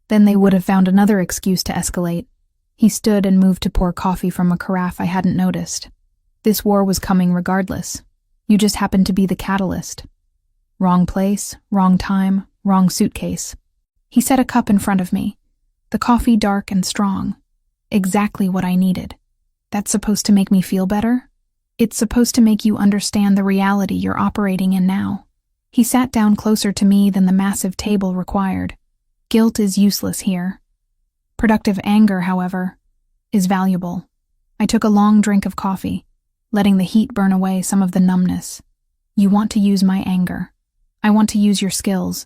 S1: then they would have found another excuse to escalate." He stood and moved to pour coffee from a carafe I hadn't noticed. "This war was coming regardless. You just happened to be the catalyst. Wrong place, wrong time, wrong suitcase." He set a cup in front of me, the coffee dark and strong. Exactly what I needed. "That's supposed to make me feel better? It's supposed to make you understand the reality you're operating in now." He sat down closer to me than the massive table required. "Guilt is useless here. Productive anger, however, is valuable." I took a long drink of coffee, letting the heat burn away some of the numbness. "You want to use my anger. I want to use your skills."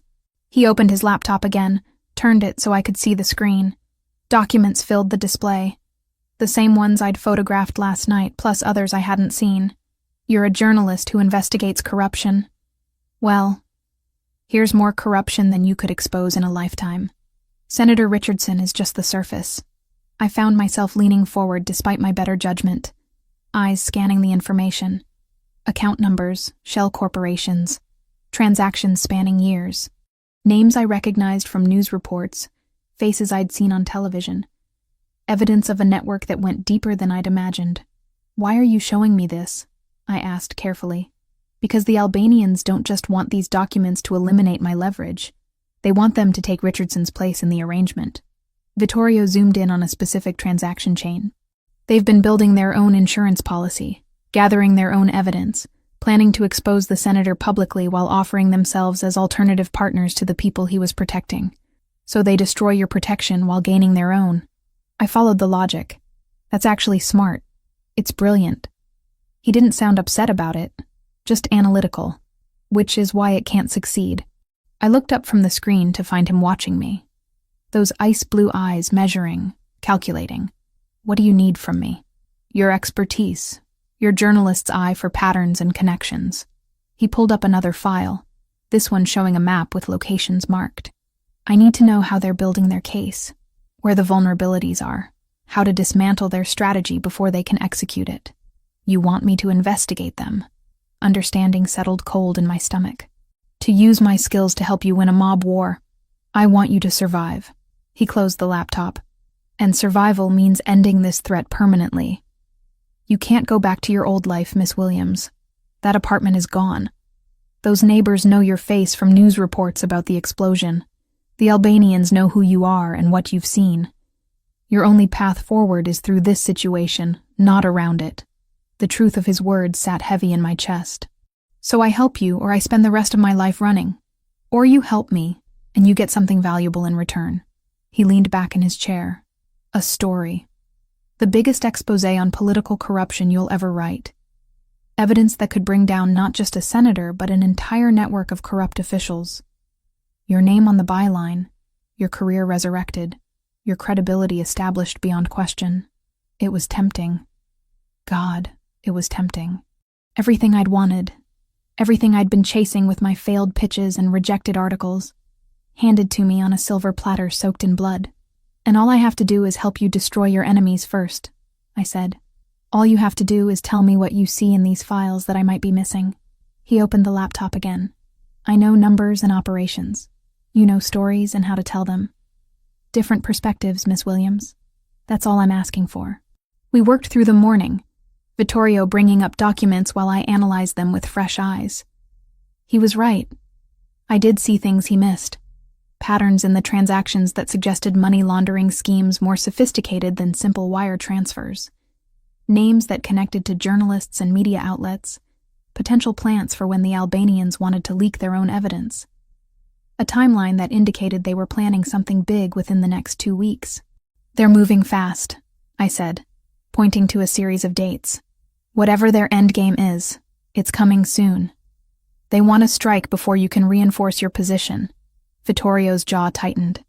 S1: He opened his laptop again, turned it so I could see the screen. Documents filled the display. The same ones I'd photographed last night, plus others I hadn't seen. "You're a journalist who investigates corruption. Well, here's more corruption than you could expose in a lifetime. Senator Richardson is just the surface." I found myself leaning forward despite my better judgment, eyes scanning the information. Account numbers, shell corporations, transactions spanning years. Names I recognized from news reports, faces I'd seen on television. Evidence of a network that went deeper than I'd imagined. "Why are you showing me this?" I asked carefully. "Because the Albanians don't just want these documents to eliminate my leverage. They want them to take Richardson's place in the arrangement." Vittorio zoomed in on a specific transaction chain. "They've been building their own insurance policy, gathering their own evidence, planning to expose the senator publicly while offering themselves as alternative partners to the people he was protecting. So they destroy your protection while gaining their own." I followed the logic. "That's actually smart. It's brilliant." He didn't sound upset about it, just analytical, which is why it can't succeed. I looked up from the screen to find him watching me. Those ice-blue eyes measuring, calculating. "What do you need from me?" "Your expertise, your journalist's eye for patterns and connections." He pulled up another file, this one showing a map with locations marked. "I need to know how they're building their case, where the vulnerabilities are, how to dismantle their strategy before they can execute it. You want me to investigate them." Understanding settled cold in my stomach. "To use my skills to help you win a mob war. I want you to survive." He closed the laptop. "And survival means ending this threat permanently. You can't go back to your old life, Miss Williams. That apartment is gone. Those neighbors know your face from news reports about the explosion. The Albanians know who you are and what you've seen. Your only path forward is through this situation, not around it." The truth of his words sat heavy in my chest. "So I help you, or I spend the rest of my life running. Or you help me, and you get something valuable in return." He leaned back in his chair. "A story. The biggest expose on political corruption you'll ever write. Evidence that could bring down not just a senator, but an entire network of corrupt officials. Your name on the byline, your career resurrected, your credibility established beyond question." It was tempting. God, it was tempting. Everything I'd wanted, everything I'd been chasing with my failed pitches and rejected articles, handed to me on a silver platter soaked in blood. "And all I have to do is help you destroy your enemies first," I said. "All you have to do is tell me what you see in these files that I might be missing." He opened the laptop again. "I know numbers and operations. You know stories and how to tell them. Different perspectives, Miss Williams. That's all I'm asking for." We worked through the morning, Vittorio bringing up documents while I analyzed them with fresh eyes. He was right. I did see things he missed. Patterns in the transactions that suggested money laundering schemes more sophisticated than simple wire transfers. Names that connected to journalists and media outlets, potential plants for when the Albanians wanted to leak their own evidence. A timeline that indicated they were planning something big within the next 2 weeks. "They're moving fast," I said, pointing to a series of dates. "Whatever their endgame is, it's coming soon. They want to strike before you can reinforce your position." Vittorio's jaw tightened.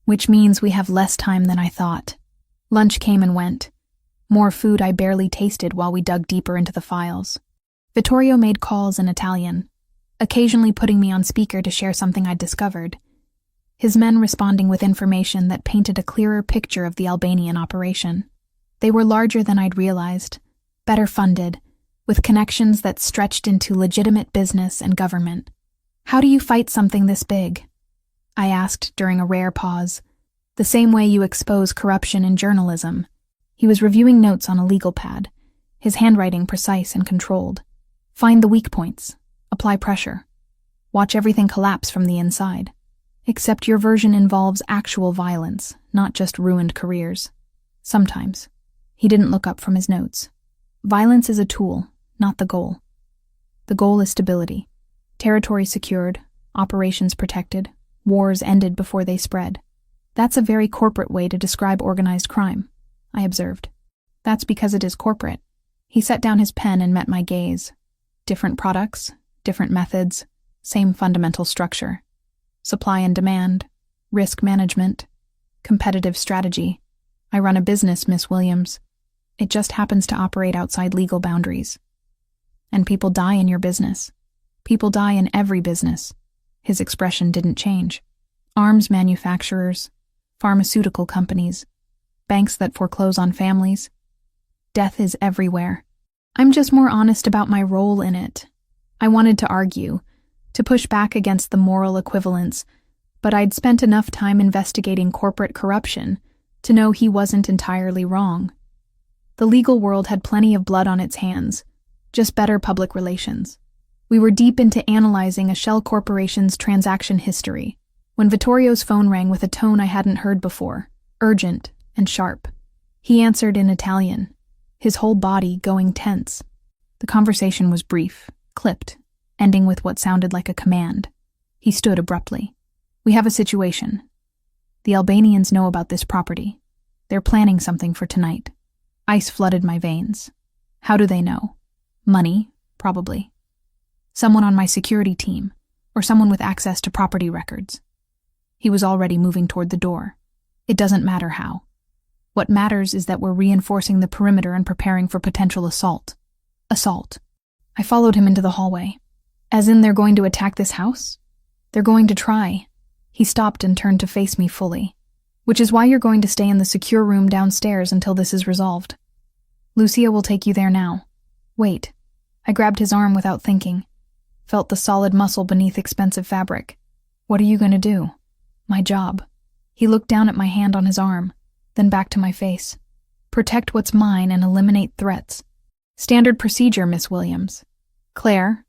S1: "Which means we have less time than I thought." Lunch came and went. More food I barely tasted while we dug deeper into the files. Vittorio made calls in Italian, occasionally putting me on speaker to share something I'd discovered, his men responding with information that painted a clearer picture of the Albanian operation. They were larger than I'd realized, better funded, with connections that stretched into legitimate business and government. "How do you fight something this big?" I asked during a rare pause. "The same way you expose corruption in journalism." He was reviewing notes on a legal pad, his handwriting precise and controlled. "Find the weak points. Apply pressure. Watch everything collapse from the inside. Except your version involves actual violence, not just ruined careers. Sometimes." He didn't look up from his notes. "Violence is a tool, not the goal. The goal is stability. Territory secured, operations protected, wars ended before they spread. That's a very corporate way to describe organized crime," I observed. "That's because it is corporate." He set down his pen and met my gaze. Different products, different methods, same fundamental structure. Supply and demand, risk management, competitive strategy. I run a business, Miss Williams. It just happens to operate outside legal boundaries. And people die in your business. People die in every business. His expression didn't change. Arms manufacturers, pharmaceutical companies, banks that foreclose on families. Death is everywhere. I'm just more honest about my role in it. I wanted to argue, to push back against the moral equivalence, but I'd spent enough time investigating corporate corruption to know he wasn't entirely wrong. The legal world had plenty of blood on its hands, just better public relations. We were deep into analyzing a shell corporation's transaction history, when Vittorio's phone rang with a tone I hadn't heard before, urgent and sharp. He answered in Italian, his whole body going tense. The conversation was brief, clipped, ending with what sounded like a command. He stood abruptly. "We have a situation. The Albanians know about this property. They're planning something for tonight." Ice flooded my veins. "How do they know?" "Money, probably. Someone on my security team, or someone with access to property records." He was already moving toward the door. "It doesn't matter how. What matters is that we're reinforcing the perimeter and preparing for potential assault." "Assault." I followed him into the hallway. "As in they're going to attack this house?" "They're going to try." He stopped and turned to face me fully. "Which is why you're going to stay in the secure room downstairs until this is resolved. Lucia will take you there now." "Wait." I grabbed his arm without thinking, felt the solid muscle beneath expensive fabric. "What are you going to do?" "My job." He looked down at my hand on his arm, then back to my face. "Protect what's mine and eliminate threats. Standard procedure, Miss Williams." "Claire,"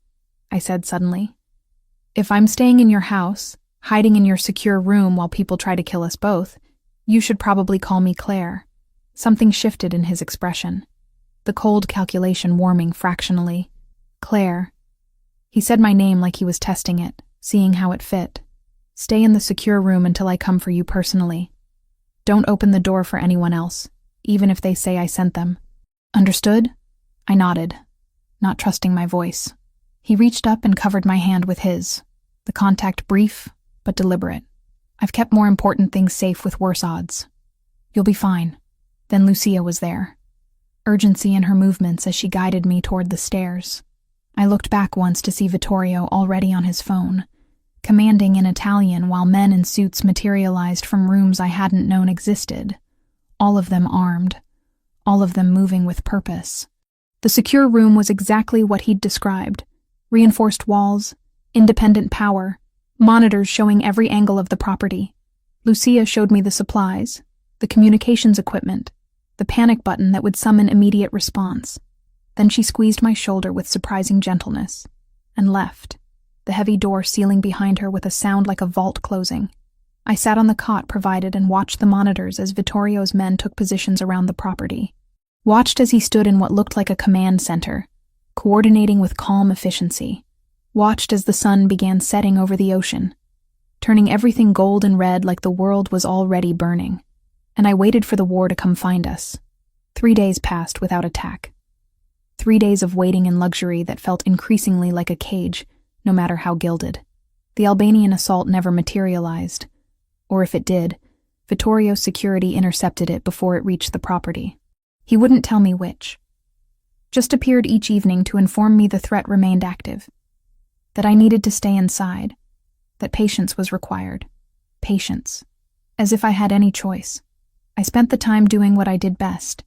S1: I said suddenly, "if I'm staying in your house, hiding in your secure room while people try to kill us both, you should probably call me Claire." Something shifted in his expression, the cold calculation warming fractionally. "Claire." He said my name like he was testing it, seeing how it fit. "Stay in the secure room until I come for you personally. Don't open the door for anyone else, even if they say I sent them." "Understood?" I nodded, not trusting my voice. He reached up and covered my hand with his, the contact brief but deliberate. "I've kept more important things safe with worse odds. You'll be fine." Then Lucia was there, urgency in her movements as she guided me toward the stairs. I looked back once to see Vittorio already on his phone, commanding in Italian while men in suits materialized from rooms I hadn't known existed, all of them armed, all of them moving with purpose. The secure room was exactly what he'd described: reinforced walls, independent power, monitors showing every angle of the property. Lucia showed me the supplies, the communications equipment, the panic button that would summon immediate response. Then she squeezed my shoulder with surprising gentleness and left, the heavy door sealing behind her with a sound like a vault closing. I sat on the cot provided and watched the monitors as Vittorio's men took positions around the property. Watched as he stood in what looked like a command center, coordinating with calm efficiency, watched as the sun began setting over the ocean, turning everything gold and red like the world was already burning, and I waited for the war to come find us. 3 days passed without attack. 3 days of waiting in luxury that felt increasingly like a cage, no matter how gilded. The Albanian assault never materialized, or if it did, Vittorio's security intercepted it before it reached the property. He wouldn't tell me which. Just appeared each evening to inform me the threat remained active, that I needed to stay inside, that patience was required. Patience. As if I had any choice. I spent the time doing what I did best,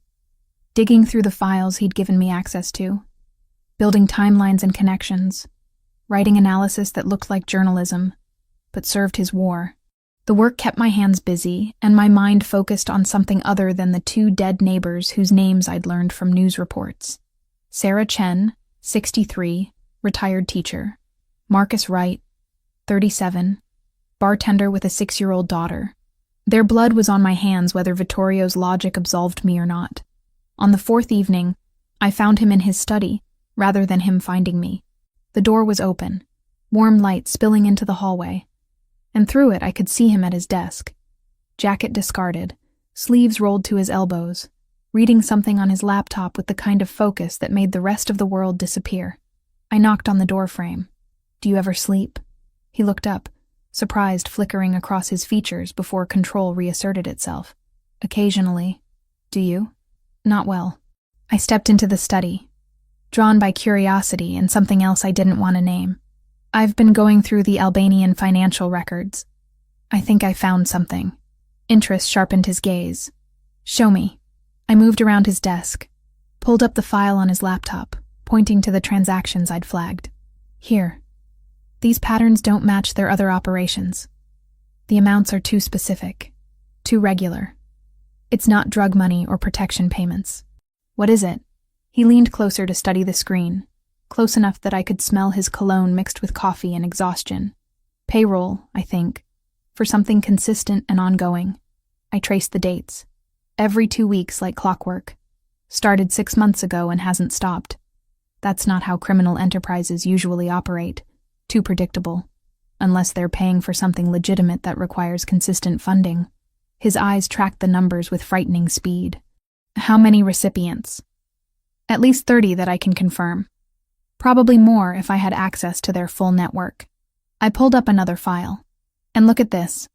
S1: digging through the files he'd given me access to, building timelines and connections, writing analysis that looked like journalism, but served his war. The work kept my hands busy, and my mind focused on something other than the 2 dead neighbors whose names I'd learned from news reports. Sarah Chen, 63, retired teacher. Marcus Wright, 37, bartender with a 6-year-old daughter. Their blood was on my hands whether Vittorio's logic absolved me or not. On the 4th evening, I found him in his study, rather than him finding me. The door was open, warm light spilling into the hallway, and through it I could see him at his desk. Jacket discarded, sleeves rolled to his elbows, reading something on his laptop with the kind of focus that made the rest of the world disappear. I knocked on the doorframe. "Do you ever sleep?" He looked up, surprise flickering across his features before control reasserted itself. "Occasionally. Do you?" "Not well." I stepped into the study, drawn by curiosity and something else I didn't want to name. "I've been going through the Albanian financial records. I think I found something." Interest sharpened his gaze. "Show me." I moved around his desk, pulled up the file on his laptop, pointing to the transactions I'd flagged. "Here. These patterns don't match their other operations. The amounts are too specific, too regular. It's not drug money or protection payments." "What is it?" He leaned closer to study the screen, close enough that I could smell his cologne mixed with coffee and exhaustion. "Payroll, I think, for something consistent and ongoing." I traced the dates. Every 2 weeks like clockwork. Started 6 months ago and hasn't stopped. That's not how criminal enterprises usually operate. Too predictable. Unless they're paying for something legitimate that requires consistent funding. His eyes tracked the numbers with frightening speed. "How many recipients?" "At least 30 that I can confirm. Probably more if I had access to their full network." I pulled up another file. "And look at this.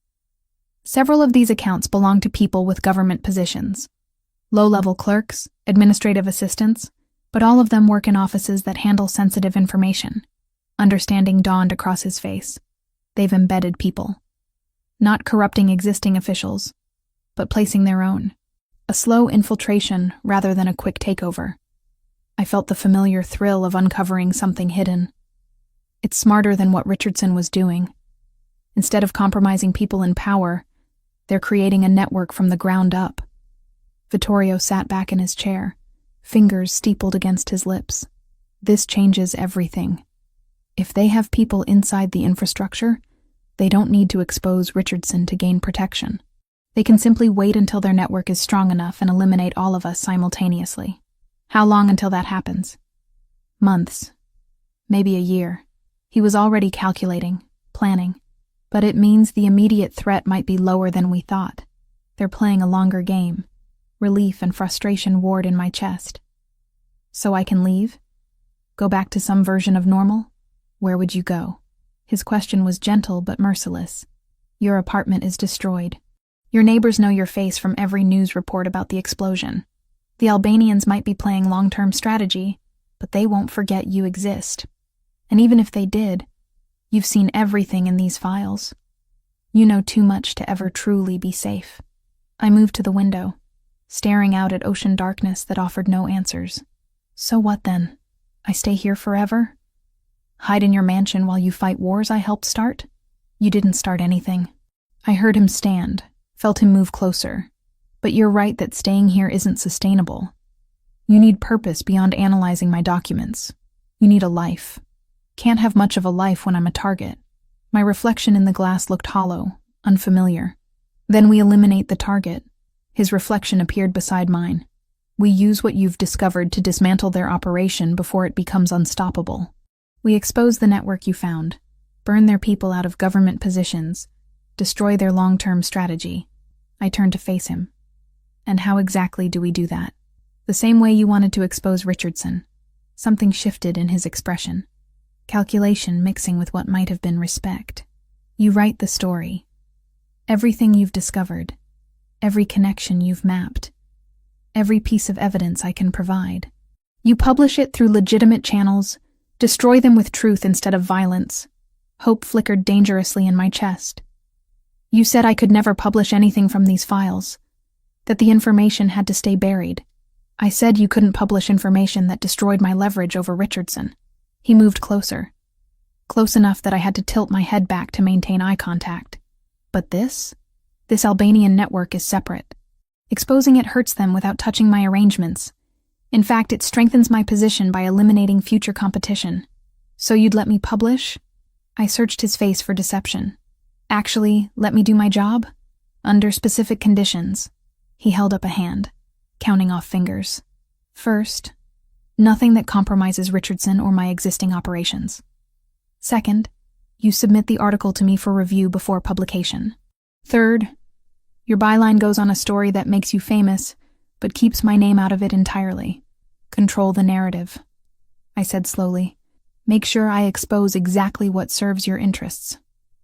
S1: Several of these accounts belong to people with government positions. Low-level clerks, administrative assistants, but all of them work in offices that handle sensitive information." Understanding dawned across his face. They've embedded people. Not corrupting existing officials, but placing their own. A slow infiltration rather than a quick takeover. I felt the familiar thrill of uncovering something hidden. It's smarter than what Richardson was doing. Instead of compromising people in power, they're creating a network from the ground up. Vittorio sat back in his chair, fingers steepled against his lips. This changes everything. If they have people inside the infrastructure, they don't need to expose Richardson to gain protection. They can simply wait until their network is strong enough and eliminate all of us simultaneously. How long until that happens? Months. Maybe a year. He was already calculating, planning. But it means the immediate threat might be lower than we thought. They're playing a longer game. Relief and frustration warred in my chest. "So I can leave? Go back to some version of normal? Where would you go?" His question was gentle but merciless. "Your apartment is destroyed. Your neighbors know your face from every news report about the explosion. The Albanians might be playing long-term strategy, but they won't forget you exist. And even if they did, you've seen everything in these files. You know too much to ever truly be safe." I moved to the window, staring out at ocean darkness that offered no answers. "So what then? I stay here forever? Hide in your mansion while you fight wars I helped start? You didn't start anything." I heard him stand, felt him move closer. "But you're right that staying here isn't sustainable. You need purpose beyond analyzing my documents. You need a life. Can't have much of a life when I'm a target." My reflection in the glass looked hollow, unfamiliar. "Then we eliminate the target." His reflection appeared beside mine. We use what you've discovered to dismantle their operation before it becomes unstoppable. We expose the network you found, burn their people out of government positions, destroy their long-term strategy. I turned to face him. And how exactly do we do that? The same way you wanted to expose Richardson. Something shifted in his expression. Calculation mixing with what might have been respect. You write the story. Everything you've discovered. Every connection you've mapped. Every piece of evidence I can provide. You publish it through legitimate channels, destroy them with truth instead of violence. Hope flickered dangerously in my chest. You said I could never publish anything from these files, that the information had to stay buried. I said you couldn't publish information that destroyed my leverage over Richardson. He moved closer. Close enough that I had to tilt my head back to maintain eye contact. But this Albanian network is separate. Exposing it hurts them without touching my arrangements. In fact, it strengthens my position by eliminating future competition. So you'd let me publish? I searched his face for deception. Actually, let me do my job? Under specific conditions. He held up a hand, counting off fingers. First, nothing that compromises Richardson or my existing operations. Second, you submit the article to me for review before publication. Third, your byline goes on a story that makes you famous, but keeps my name out of it entirely. Control the narrative. I said slowly. Make sure I expose exactly what serves your interests.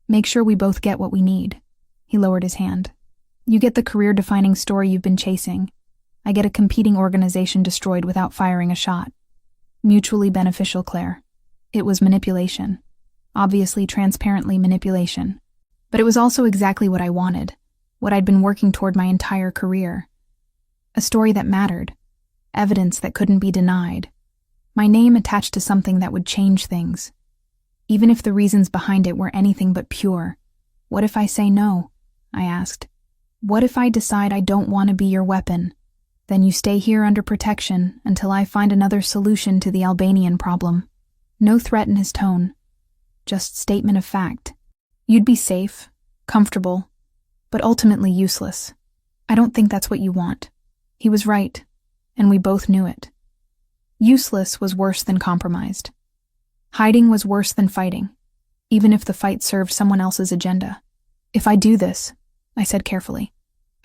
S1: Make sure we both get what we need. He lowered his hand. You get the career-defining story you've been chasing. I get a competing organization destroyed without firing a shot. Mutually beneficial, Claire. It was manipulation. Obviously, transparently manipulation. But it was also exactly what I wanted, what I'd been working toward my entire career. A story that mattered. Evidence that couldn't be denied. My name attached to something that would change things. Even if the reasons behind it were anything but pure. What if I say no? I asked. What if I decide I don't want to be your weapon? Then you stay here under protection until I find another solution to the Albanian problem. No threat in his tone. Just statement of fact. You'd be safe, comfortable, but ultimately useless. I don't think that's what you want. He was right, and we both knew it. Useless was worse than compromised. Hiding was worse than fighting, even if the fight served someone else's agenda. If I do this, I said carefully,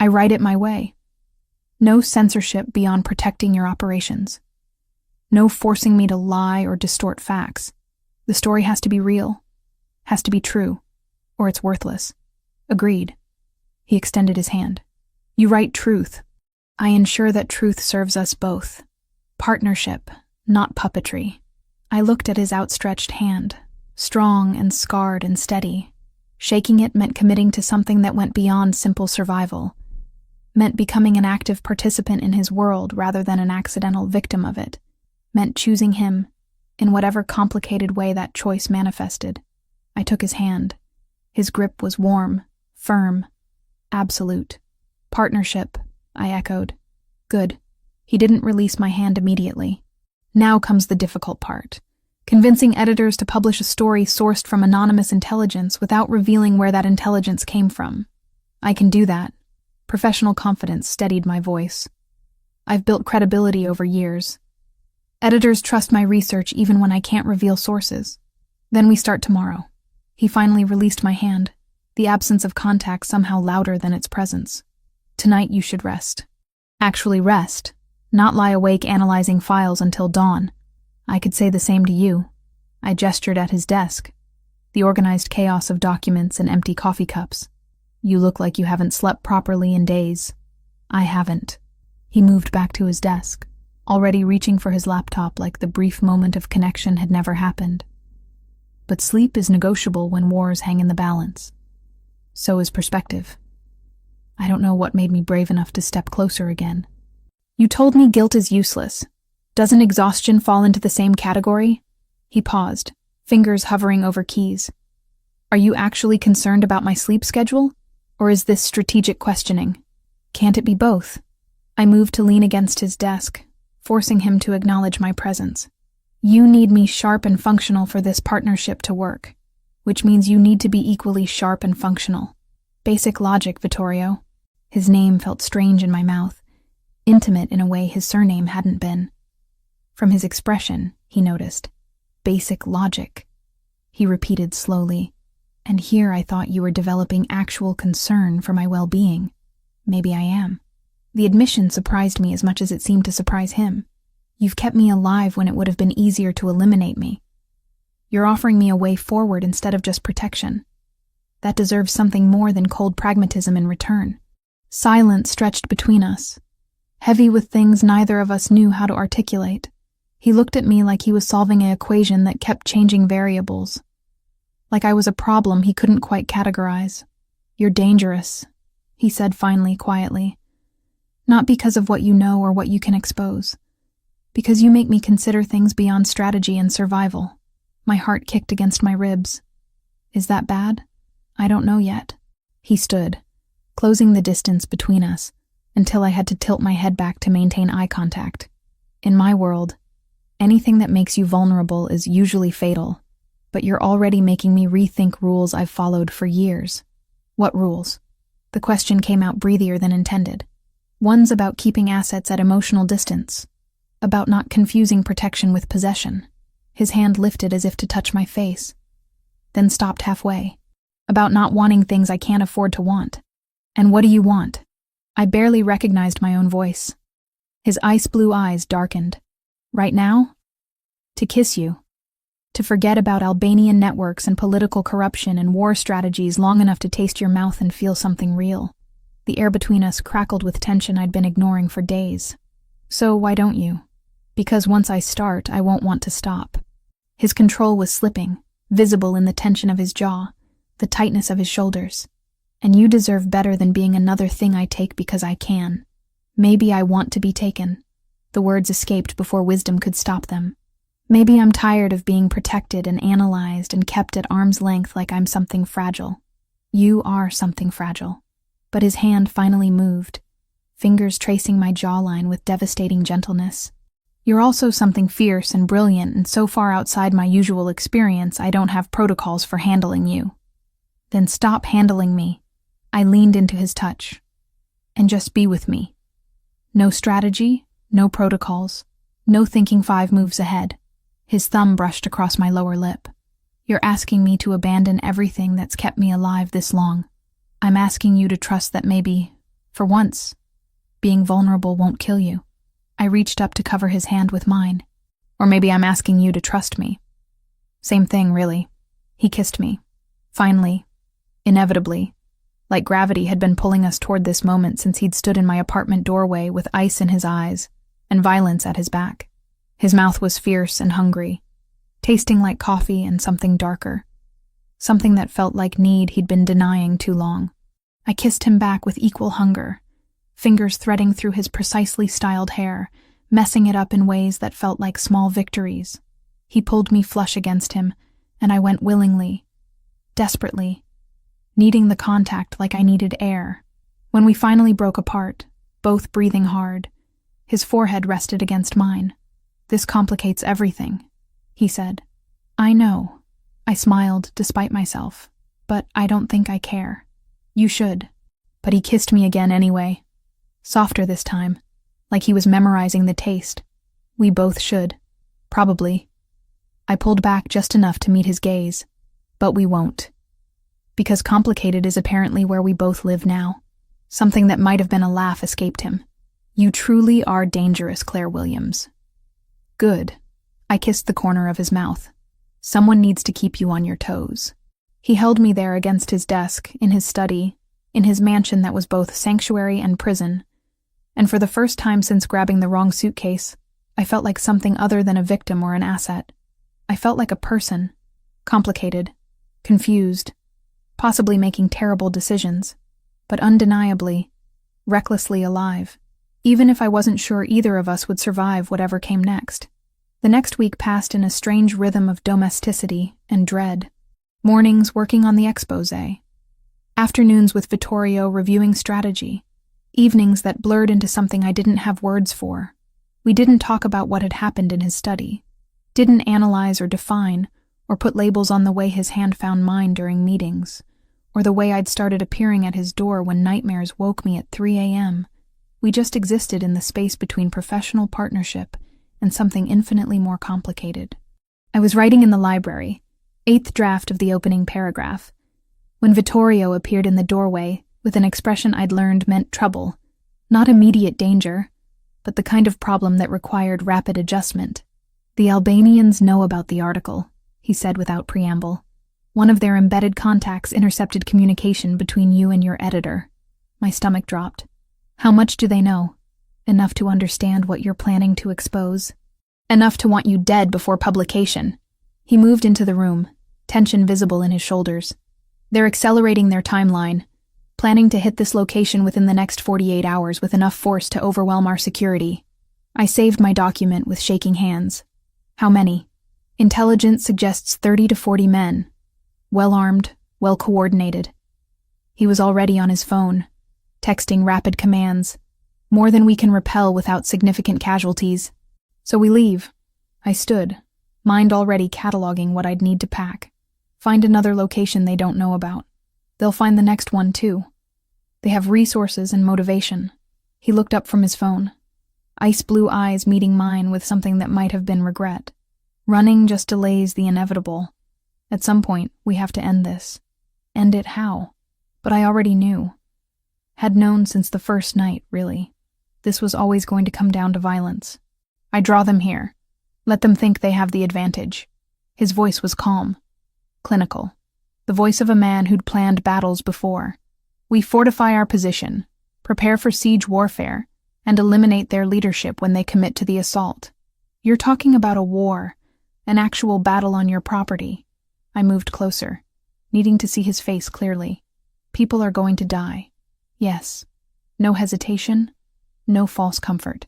S1: I write it my way. No censorship beyond protecting your operations. No forcing me to lie or distort facts. The story has to be real, has to be true, or it's worthless. Agreed. He extended his hand. You write truth. I ensure that truth serves us both. Partnership, not puppetry. I looked at his outstretched hand, strong and scarred and steady. Shaking it meant committing to something that went beyond simple survival, meant becoming an active participant in his world rather than an accidental victim of it, meant choosing him, in whatever complicated way that choice manifested. I took his hand. His grip was warm, firm, absolute. Partnership, I echoed. Good. He didn't release my hand immediately. Now comes the difficult part. Convincing editors to publish a story sourced from anonymous intelligence without revealing where that intelligence came from. I can do that. Professional confidence steadied my voice. I've built credibility over years. Editors trust my research even when I can't reveal sources. Then we start tomorrow. He finally released my hand, the absence of contact somehow louder than its presence. Tonight you should rest. Actually rest, not lie awake analyzing files until dawn. I could say the same to you. I gestured at his desk, the organized chaos of documents and empty coffee cups. You look like you haven't slept properly in days. I haven't. He moved back to his desk, already reaching for his laptop like the brief moment of connection had never happened. But sleep is negotiable when wars hang in the balance. So is perspective. I don't know what made me brave enough to step closer again. You told me guilt is useless. Doesn't exhaustion fall into the same category? He paused, fingers hovering over keys. Are you actually concerned about my sleep schedule? Or is this strategic questioning? Can't it be both? I moved to lean against his desk, forcing him to acknowledge my presence. You need me sharp and functional for this partnership to work, which means you need to be equally sharp and functional. Basic logic, Vittorio. His name felt strange in my mouth. intimate in a way his surname hadn't been. From his expression, he noticed. Basic logic. He repeated slowly, "And here I thought you were developing actual concern for my well-being. Maybe I am." The admission surprised me as much as it seemed to surprise him. "You've kept me alive when it would have been easier to eliminate me. You're offering me a way forward instead of just protection. That deserves something more than cold pragmatism in return." Silence stretched between us, heavy with things neither of us knew how to articulate. He looked at me like he was solving an equation that kept changing variables. Like I was a problem he couldn't quite categorize. "You're dangerous," he said finally, quietly. "Not because of what you know or what you can expose. Because you make me consider things beyond strategy and survival." My heart kicked against my ribs. Is that bad? I don't know yet. He stood, closing the distance between us, until I had to tilt my head back to maintain eye contact. In my world, anything that makes you vulnerable is usually fatal, but you're already making me rethink rules I've followed for years. What rules? The question came out breathier than intended. One's about keeping assets at emotional distance, about not confusing protection with possession. His hand lifted as if to touch my face, then stopped halfway. About not wanting things I can't afford to want. "And what do you want?" I barely recognized my own voice. His ice blue eyes darkened. "Right now? To kiss you. To forget about Albanian networks and political corruption and war strategies long enough to taste your mouth and feel something real." The air between us crackled with tension I'd been ignoring for days. "So why don't you?" "Because once I start, I won't want to stop." His control was slipping, visible in the tension of his jaw, the tightness of his shoulders. "And you deserve better than being another thing I take because I can. Maybe I want to be taken." The words escaped before wisdom could stop them. "Maybe I'm tired of being protected and analyzed and kept at arm's length like I'm something fragile." "You are something fragile." But his hand finally moved, fingers tracing my jawline with devastating gentleness. "You're also something fierce and brilliant and so far outside my usual experience I don't have protocols for handling you." "Then stop handling me." I leaned into his touch. "And just be with me. No strategy, no protocols, no thinking 5 moves ahead." His thumb brushed across my lower lip. "You're asking me to abandon everything that's kept me alive this long. I'm asking you to trust that maybe, for once, being vulnerable won't kill you." I reached up to cover his hand with mine. "Or maybe I'm asking you to trust me." "Same thing, really." He kissed me. Finally, inevitably, like gravity had been pulling us toward this moment since he'd stood in my apartment doorway with ice in his eyes and violence at his back. His mouth was fierce and hungry, tasting like coffee and something darker. Something that felt like need he'd been denying too long. I kissed him back with equal hunger, fingers threading through his precisely styled hair, messing it up in ways that felt like small victories. He pulled me flush against him, and I went willingly, desperately, needing the contact like I needed air. When we finally broke apart, both breathing hard, his forehead rested against mine. "This complicates everything," he said. "I know." I smiled despite myself, "But I don't think I care." "You should." But he kissed me again anyway. Softer this time, like he was memorizing the taste. "We both should. Probably." I pulled back just enough to meet his gaze. "But we won't. Because complicated is apparently where we both live now." Something that might have been a laugh escaped him. "You truly are dangerous, Claire Williams." "Good." I kissed the corner of his mouth. "Someone needs to keep you on your toes." He held me there against his desk, in his study, in his mansion that was both sanctuary and prison. And for the first time since grabbing the wrong suitcase, I felt like something other than a victim or an asset. I felt like a person, complicated, confused, possibly making terrible decisions, but undeniably, recklessly alive, even if I wasn't sure either of us would survive whatever came next. The next week passed in a strange rhythm of domesticity and dread. Mornings working on the expose, afternoons with Vittorio reviewing strategy, evenings that blurred into something I didn't have words for. We didn't talk about what had happened in his study, didn't analyze or define or put labels on the way his hand found mine during meetings, or the way I'd started appearing at his door when nightmares woke me at 3 a.m., We just existed in the space between professional partnership and something infinitely more complicated. I was writing in the library, 8th draft of the opening paragraph, when Vittorio appeared in the doorway with an expression I'd learned meant trouble, not immediate danger, but the kind of problem that required rapid adjustment. "The Albanians know about the article," he said without preamble. "One of their embedded contacts intercepted communication between you and your editor." My stomach dropped. "How much do they know? Enough to understand what you're planning to expose? Enough to want you dead before publication." He moved into the room, tension visible in his shoulders. "They're accelerating their timeline, planning to hit this location within the next 48 hours with enough force to overwhelm our security." I saved my document with shaking hands. "How many?" "Intelligence suggests 30 to 40 men. Well-armed, well-coordinated." He was already on his phone, texting rapid commands. "More than we can repel without significant casualties." "So we leave." I stood, mind already cataloging what I'd need to pack. Find another location they don't know about. They'll find the next one too. They have resources and motivation. He looked up from his phone, ice blue eyes meeting mine with something that might have been regret. "Running just delays the inevitable. At some point, we have to end this. End it how?" But I already knew. Had known since the first night, really. This was always going to come down to violence. "I draw them here. Let them think they have the advantage." His voice was calm, clinical. The voice of a man who'd planned battles before. "We fortify our position, prepare for siege warfare, and eliminate their leadership when they commit to the assault. You're talking about a war, an actual battle on your property." I moved closer, needing to see his face clearly. "People are going to die. Yes. No hesitation, no false comfort.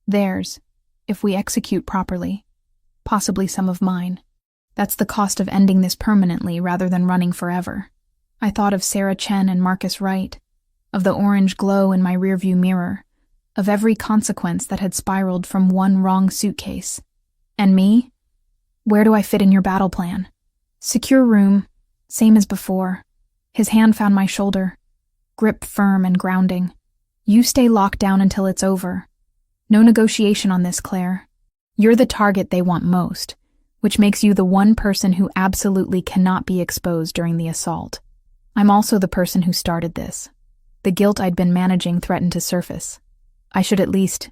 S1: Theirs, if we execute properly. Possibly some of mine. That's the cost of ending this permanently rather than running forever." I thought of Sarah Chen and Marcus Wright, of the orange glow in my rearview mirror, of every consequence that had spiraled from one wrong suitcase. And me? Where do I fit in your battle plan? "Secure room, same as before." His hand found my shoulder, grip firm and grounding. "You stay locked down until it's over. No negotiation on this, Claire. You're the target they want most, which makes you the one person who absolutely cannot be exposed during the assault. I'm also the person who started this. The guilt I'd been managing threatened to surface. I should at least...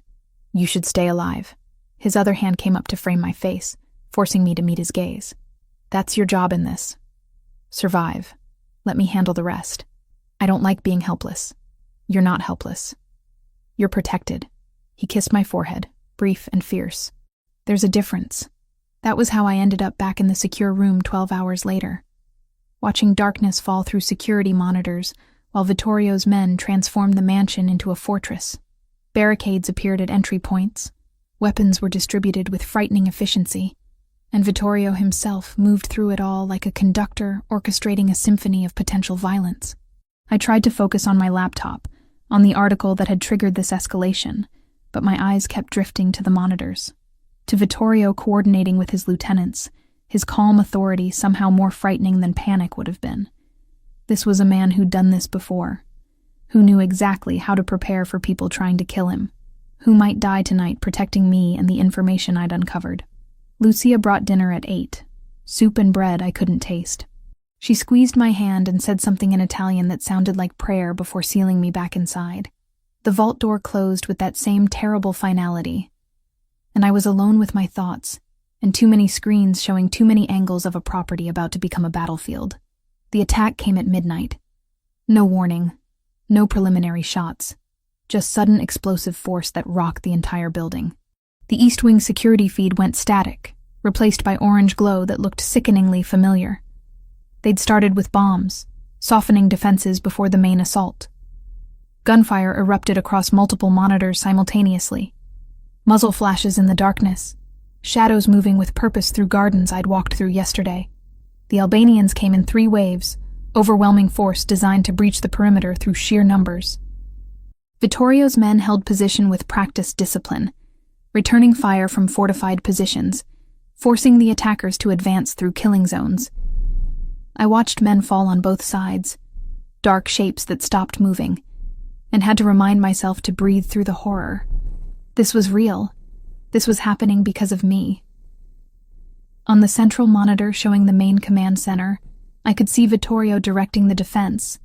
S1: You should stay alive." His other hand came up to frame my face, forcing me to meet his gaze. "That's your job in this. Survive. Let me handle the rest. I don't like being helpless. You're not helpless. You're protected." He kissed my forehead, brief and fierce. "There's a difference." That was how I ended up back in the secure room 12 hours later, watching darkness fall through security monitors while Vittorio's men transformed the mansion into a fortress. Barricades appeared at entry points, weapons were distributed with frightening efficiency, and Vittorio himself moved through it all like a conductor orchestrating a symphony of potential violence. I tried to focus on my laptop, on the article that had triggered this escalation, but my eyes kept drifting to the monitors. To Vittorio coordinating with his lieutenants, his calm authority somehow more frightening than panic would have been. This was a man who'd done this before, who knew exactly how to prepare for people trying to kill him, who might die tonight protecting me and the information I'd uncovered. Lucia brought dinner at 8, soup and bread I couldn't taste. She squeezed my hand and said something in Italian that sounded like prayer before sealing me back inside. The vault door closed with that same terrible finality, and I was alone with my thoughts, and too many screens showing too many angles of a property about to become a battlefield. The attack came at midnight. No warning, no preliminary shots, just sudden explosive force that rocked the entire building. The East Wing security feed went static, replaced by orange glow that looked sickeningly familiar. They'd started with bombs, softening defenses before the main assault. Gunfire erupted across multiple monitors simultaneously. Muzzle flashes in the darkness, shadows moving with purpose through gardens I'd walked through yesterday. The Albanians came in 3 waves, overwhelming force designed to breach the perimeter through sheer numbers. Vittorio's men held position with practiced discipline, returning fire from fortified positions, forcing the attackers to advance through killing zones. I watched men fall on both sides, dark shapes that stopped moving, and had to remind myself to breathe through the horror. This was real. This was happening because of me. On the central monitor showing the main command center, I could see Vittorio directing the defense,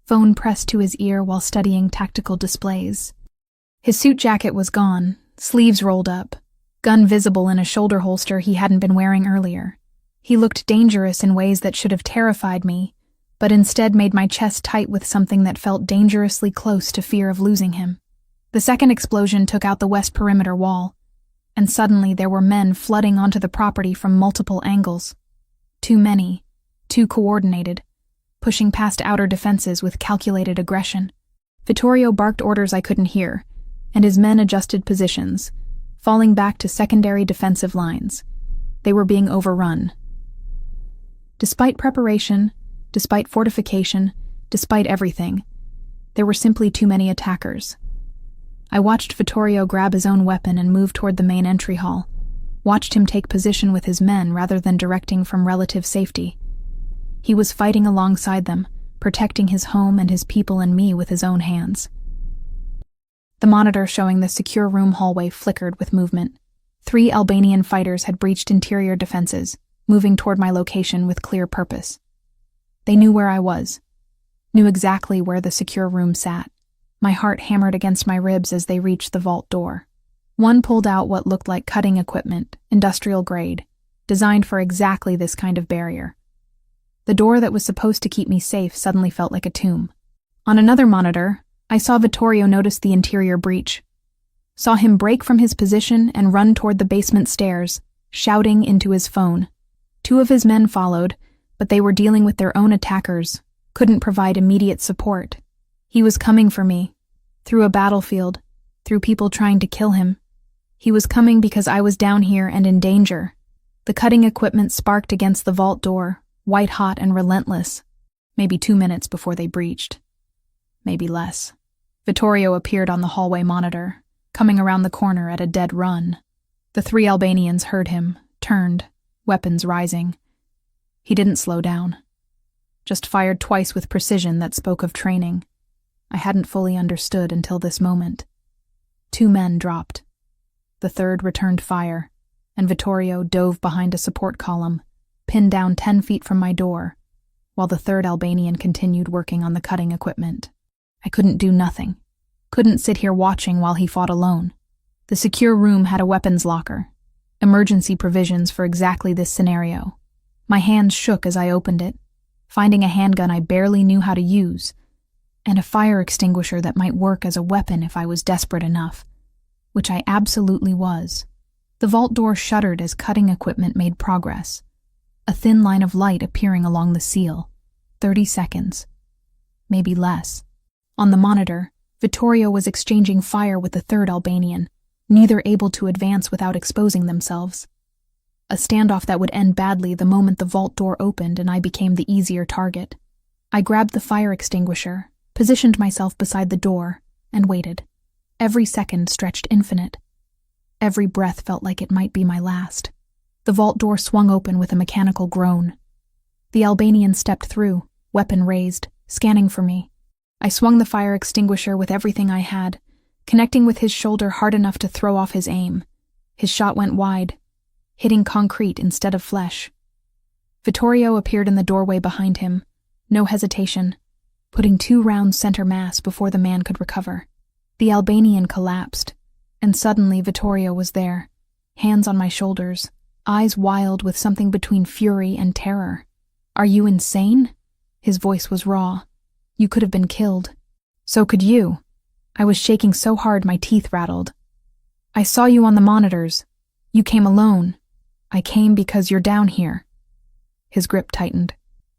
S1: phone pressed to his ear while studying tactical displays. His suit jacket was gone, sleeves rolled up, gun visible in a shoulder holster he hadn't been wearing earlier. He looked dangerous in ways that should have terrified me, but instead made my chest tight with something that felt dangerously close to fear of losing him. The second explosion took out the west perimeter wall, and suddenly there were men flooding onto the property from multiple angles. Too many, too coordinated, pushing past outer defenses with calculated aggression. Vittorio barked orders I couldn't hear, and his men adjusted positions, falling back to secondary defensive lines. They were being overrun. Despite preparation, despite fortification, despite everything, there were simply too many attackers. I watched Vittorio grab his own weapon and move toward the main entry hall, watched him take position with his men rather than directing from relative safety. He was fighting alongside them, protecting his home and his people and me with his own hands. The monitor showing the secure room hallway flickered with movement. 3 Albanian fighters had breached interior defenses, moving toward my location with clear purpose. They knew where I was, knew exactly where the secure room sat. My heart hammered against my ribs as they reached the vault door. One pulled out what looked like cutting equipment, industrial grade, designed for exactly this kind of barrier. The door that was supposed to keep me safe suddenly felt like a tomb. On another monitor, I saw Vittorio notice the interior breach, saw him break from his position and run toward the basement stairs, shouting into his phone. 2 of his men followed, but they were dealing with their own attackers, couldn't provide immediate support. He was coming for me, through a battlefield, through people trying to kill him. He was coming because I was down here and in danger. The cutting equipment sparked against the vault door, white-hot and relentless, maybe 2 minutes before they breached. Maybe less. Vittorio appeared on the hallway monitor, coming around the corner at a dead run. The 3 Albanians heard him, turned, weapons rising. He didn't slow down, just fired twice with precision that spoke of training. I hadn't fully understood until this moment. 2 men dropped. The third returned fire, and Vittorio dove behind a support column, pinned down 10 feet from my door, while the 3rd Albanian continued working on the cutting equipment. I couldn't do nothing. Couldn't sit here watching while he fought alone. The secure room had a weapons locker, emergency provisions for exactly this scenario. My hands shook as I opened it, finding a handgun I barely knew how to use, and a fire extinguisher that might work as a weapon if I was desperate enough, which I absolutely was. The vault door shuddered as cutting equipment made progress, a thin line of light appearing along the seal. 30 seconds. Maybe less. On the monitor, Vittorio was exchanging fire with the 3rd Albanian, neither able to advance without exposing themselves. A standoff that would end badly the moment the vault door opened and I became the easier target. I grabbed the fire extinguisher, positioned myself beside the door, and waited. Every second stretched infinite. Every breath felt like it might be my last. The vault door swung open with a mechanical groan. The Albanian stepped through, weapon raised, scanning for me. I swung the fire extinguisher with everything I had, connecting with his shoulder hard enough to throw off his aim. His shot went wide, hitting concrete instead of flesh. Vittorio appeared in the doorway behind him, no hesitation, putting 2 rounds center mass before the man could recover. The Albanian collapsed, and suddenly Vittorio was there, hands on my shoulders, eyes wild with something between fury and terror. "Are you insane?" His voice was raw. "You could have been killed. So could you." I was shaking so hard my teeth rattled. "I saw you on the monitors. You came alone." "I came because you're down here." His grip tightened.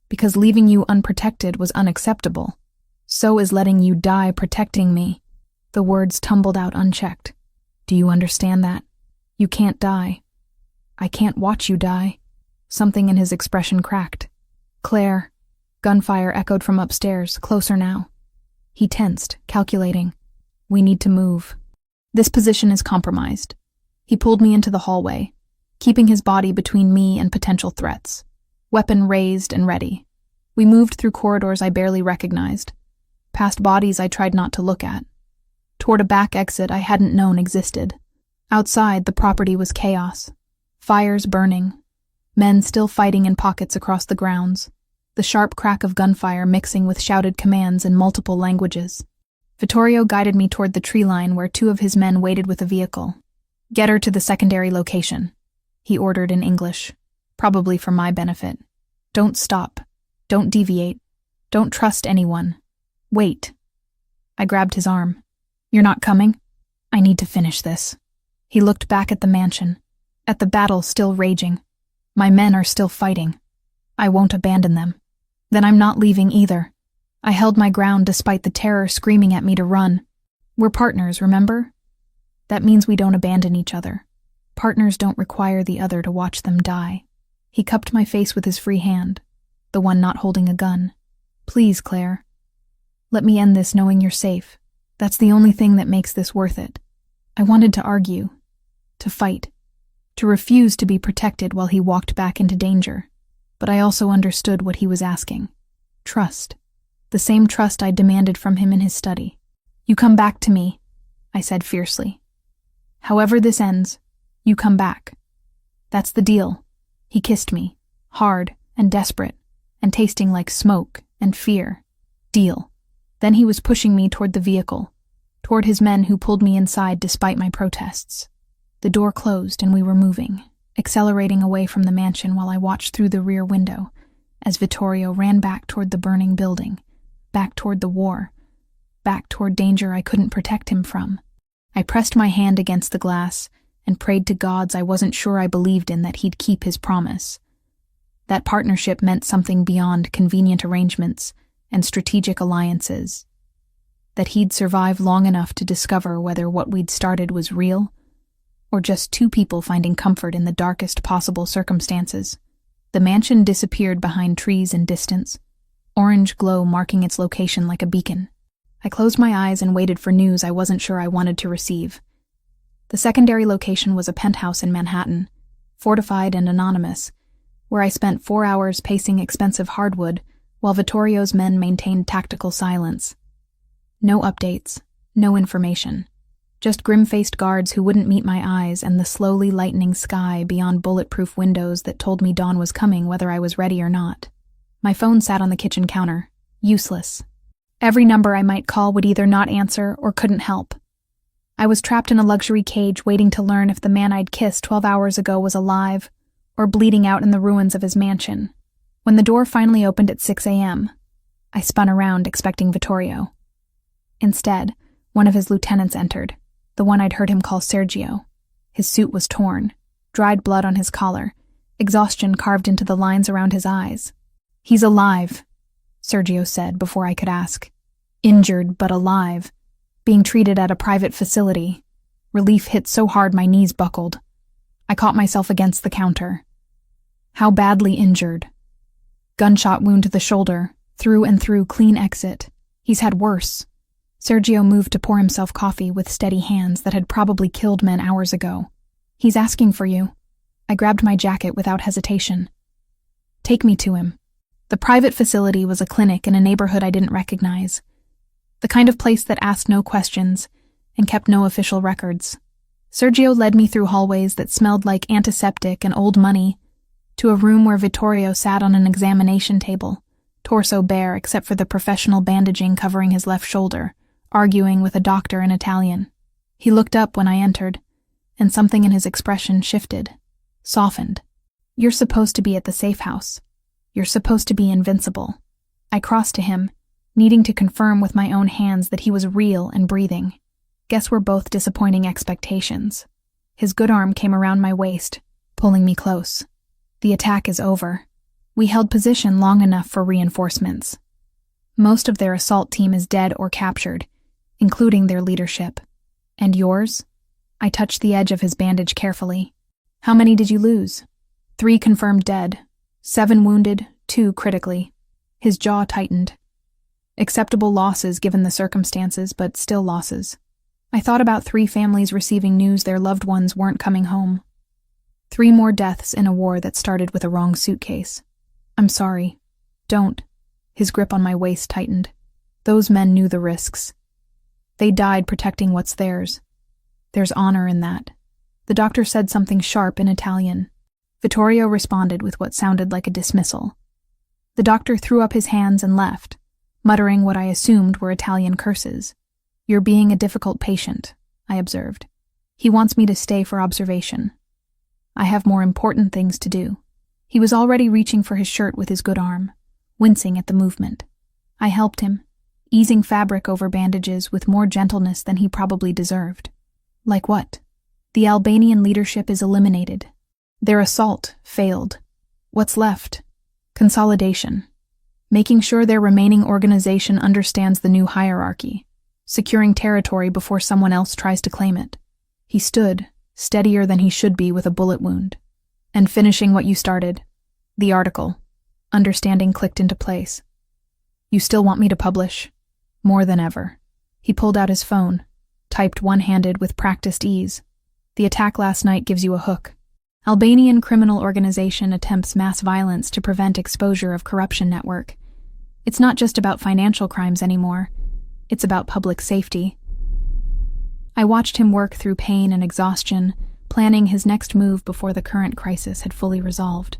S1: "Because leaving you unprotected was unacceptable. So is letting you die protecting me." The words tumbled out unchecked. "Do you understand that? You can't die. I can't watch you die." Something in his expression cracked. "Claire." Gunfire echoed from upstairs, closer now. He tensed, calculating. "We need to move. This position is compromised." He pulled me into the hallway, keeping his body between me and potential threats. Weapon raised and ready. We moved through corridors I barely recognized, past bodies I tried not to look at, toward a back exit I hadn't known existed. Outside, the property was chaos. Fires burning, men still fighting in pockets across the grounds, the sharp crack of gunfire mixing with shouted commands in multiple languages. Vittorio guided me toward the tree line where 2 of his men waited with a vehicle. "Get her to the secondary location," he ordered in English, probably for my benefit. "Don't stop. Don't deviate. Don't trust anyone. Wait." I grabbed his arm. "You're not coming? I need to finish this." He looked back at the mansion, at the battle still raging. "My men are still fighting. I won't abandon them." "Then I'm not leaving either." I held my ground despite the terror screaming at me to run. "We're partners, remember? That means we don't abandon each other. Partners don't require the other to watch them die." He cupped my face with his free hand, the one not holding a gun. "Please, Claire. Let me end this knowing you're safe. That's the only thing that makes this worth it." I wanted to argue, to fight, to refuse to be protected while he walked back into danger. But I also understood what he was asking. Trust. The same trust I demanded from him in his study. "You come back to me," I said fiercely. "However this ends, you come back. That's the deal." He kissed me, hard and desperate, and tasting like smoke and fear. Deal. Then he was pushing me toward the vehicle, toward his men who pulled me inside despite my protests. The door closed and we were moving, accelerating away from the mansion while I watched through the rear window as Vittorio ran back toward the burning building, back toward the war, back toward danger I couldn't protect him from. I pressed my hand against the glass and prayed to gods I wasn't sure I believed in that he'd keep his promise. That partnership meant something beyond convenient arrangements and strategic alliances. That he'd survive long enough to discover whether what we'd started was real, or just 2 people finding comfort in the darkest possible circumstances. The mansion disappeared behind trees in distance, orange glow marking its location like a beacon. I closed my eyes and waited for news I wasn't sure I wanted to receive. The secondary location was a penthouse in Manhattan, fortified and anonymous, where I spent 4 hours pacing expensive hardwood while Vittorio's men maintained tactical silence. No updates, no information. Just grim-faced guards who wouldn't meet my eyes and the slowly lightening sky beyond bulletproof windows that told me dawn was coming whether I was ready or not. My phone sat on the kitchen counter, useless. Every number I might call would either not answer or couldn't help. I was trapped in a luxury cage waiting to learn if the man I'd kissed 12 hours ago was alive or bleeding out in the ruins of his mansion. When the door finally opened at 6 a.m., I spun around expecting Vittorio. Instead, one of his lieutenants entered, the one I'd heard him call Sergio. His suit was torn, dried blood on his collar, exhaustion carved into the lines around his eyes. "He's alive," Sergio said before I could ask. "Injured, but alive. Being treated at a private facility. Relief hit so hard my knees buckled. I caught myself against the counter." "How badly injured?" "Gunshot wound to the shoulder, through and through, clean exit. He's had worse." Sergio moved to pour himself coffee with steady hands that had probably killed men hours ago. "He's asking for you." I grabbed my jacket without hesitation. "Take me to him." The private facility was a clinic in a neighborhood I didn't recognize. The kind of place that asked no questions and kept no official records. Sergio led me through hallways that smelled like antiseptic and old money, to a room where Vittorio sat on an examination table, torso bare except for the professional bandaging covering his left shoulder, arguing with a doctor in Italian. He looked up when I entered, and something in his expression shifted, softened. "You're supposed to be at the safe house. You're supposed to be invincible." I crossed to him, needing to confirm with my own hands that he was real and breathing. Guess we're both disappointing expectations. His good arm came around my waist, pulling me close. "The attack is over. We held position long enough for reinforcements. Most of their assault team is dead or captured, including their leadership. And yours?" I touched the edge of his bandage carefully. "How many did you lose?" 3 confirmed dead, 7 wounded, 2 critically." His jaw tightened. "Acceptable losses given the circumstances, but still losses. I thought about 3 families receiving news their loved ones weren't coming home. 3 more deaths in a war that started with a wrong suitcase. I'm sorry. Don't." His grip on my waist tightened. Those men knew the risks. They died protecting what's theirs. There's honor in that. The doctor said something sharp in Italian. Vittorio responded with what sounded like a dismissal. The doctor threw up his hands and left, muttering what I assumed were Italian curses. "You're being a difficult patient," I observed. "He wants me to stay for observation. I have more important things to do." He was already reaching for his shirt with his good arm, wincing at the movement. I helped him, easing fabric over bandages with more gentleness than he probably deserved. Like what? The Albanian leadership is eliminated. Their assault failed. What's left? Consolidation. Making sure their remaining organization understands the new hierarchy. Securing territory before someone else tries to claim it. He stood, steadier than he should be with a bullet wound. "And finishing what you started. The article." Understanding clicked into place. "You still want me to publish?" "More than ever." He pulled out his phone, typed one-handed with practiced ease. "The attack last night gives you a hook. Albanian criminal organization attempts mass violence to prevent exposure of corruption network. It's not just about financial crimes anymore. It's about public safety." I watched him work through pain and exhaustion, planning his next move before the current crisis had fully resolved.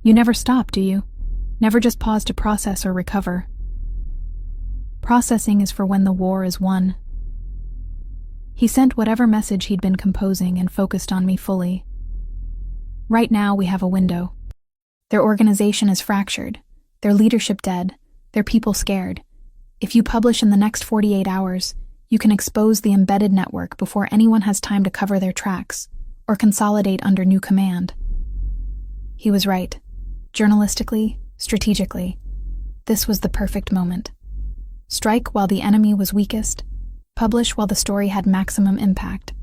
S1: "You never stop, do you? Never just pause to process or recover?" "Processing is for when the war is won." He sent whatever message he'd been composing and focused on me fully. "Right now we have a window. Their organization is fractured, their leadership dead, their people scared. If you publish in the next 48 hours, you can expose the embedded network before anyone has time to cover their tracks or consolidate under new command." He was right. Journalistically, strategically, this was the perfect moment. Strike while the enemy was weakest, publish while the story had maximum impact.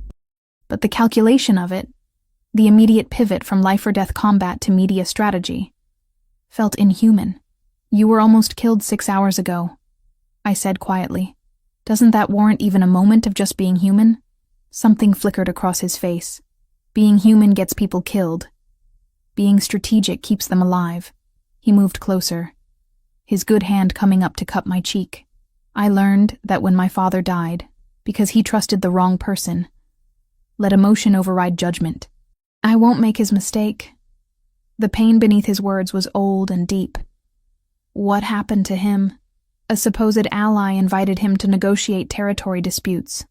S1: But the calculation of it, the immediate pivot from life-or-death combat to media strategy, felt inhuman. "You were almost killed 6 hours ago," I said quietly. "Doesn't that warrant even a moment of just being human?" Something flickered across his face. "Being human gets people killed. Being strategic keeps them alive." He moved closer, his good hand coming up to cup my cheek. "I learned that when my father died, because he trusted the wrong person, let emotion override judgment. I won't make his mistake." The pain beneath his words was old and deep. What happened to him? A supposed ally invited him to negotiate territory disputes.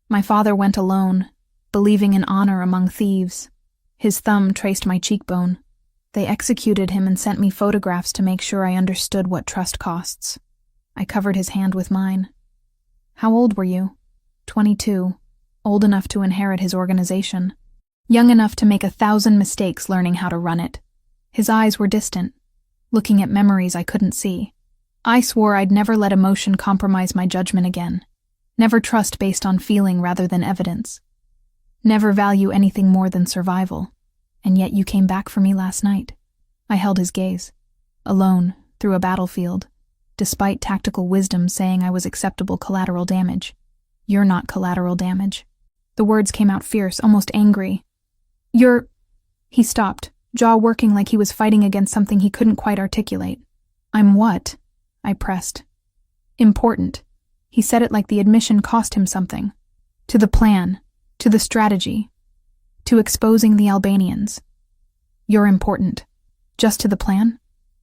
S1: My father went alone, believing in honor among thieves. His thumb traced my cheekbone. They executed him and sent me photographs to make sure I understood what trust costs. I covered his hand with mine. "How old were you?" 22, old enough to inherit his organization. Young enough to make 1,000 mistakes learning how to run it. His eyes were distant, looking at memories I couldn't see. I swore I'd never let emotion compromise my judgment again. Never trust based on feeling rather than evidence. Never value anything more than survival. And yet you came back for me last night. I held his gaze. Alone, through a battlefield, despite tactical wisdom saying I was acceptable collateral damage. "You're not collateral damage." The words came out fierce, almost angry. "You're—" He stopped, jaw working like he was fighting against something he couldn't quite articulate. "I'm what?" I pressed. "Important." He said it like the admission cost him something. "To the plan, to the strategy, to exposing the Albanians. You're important." "Just to the plan?"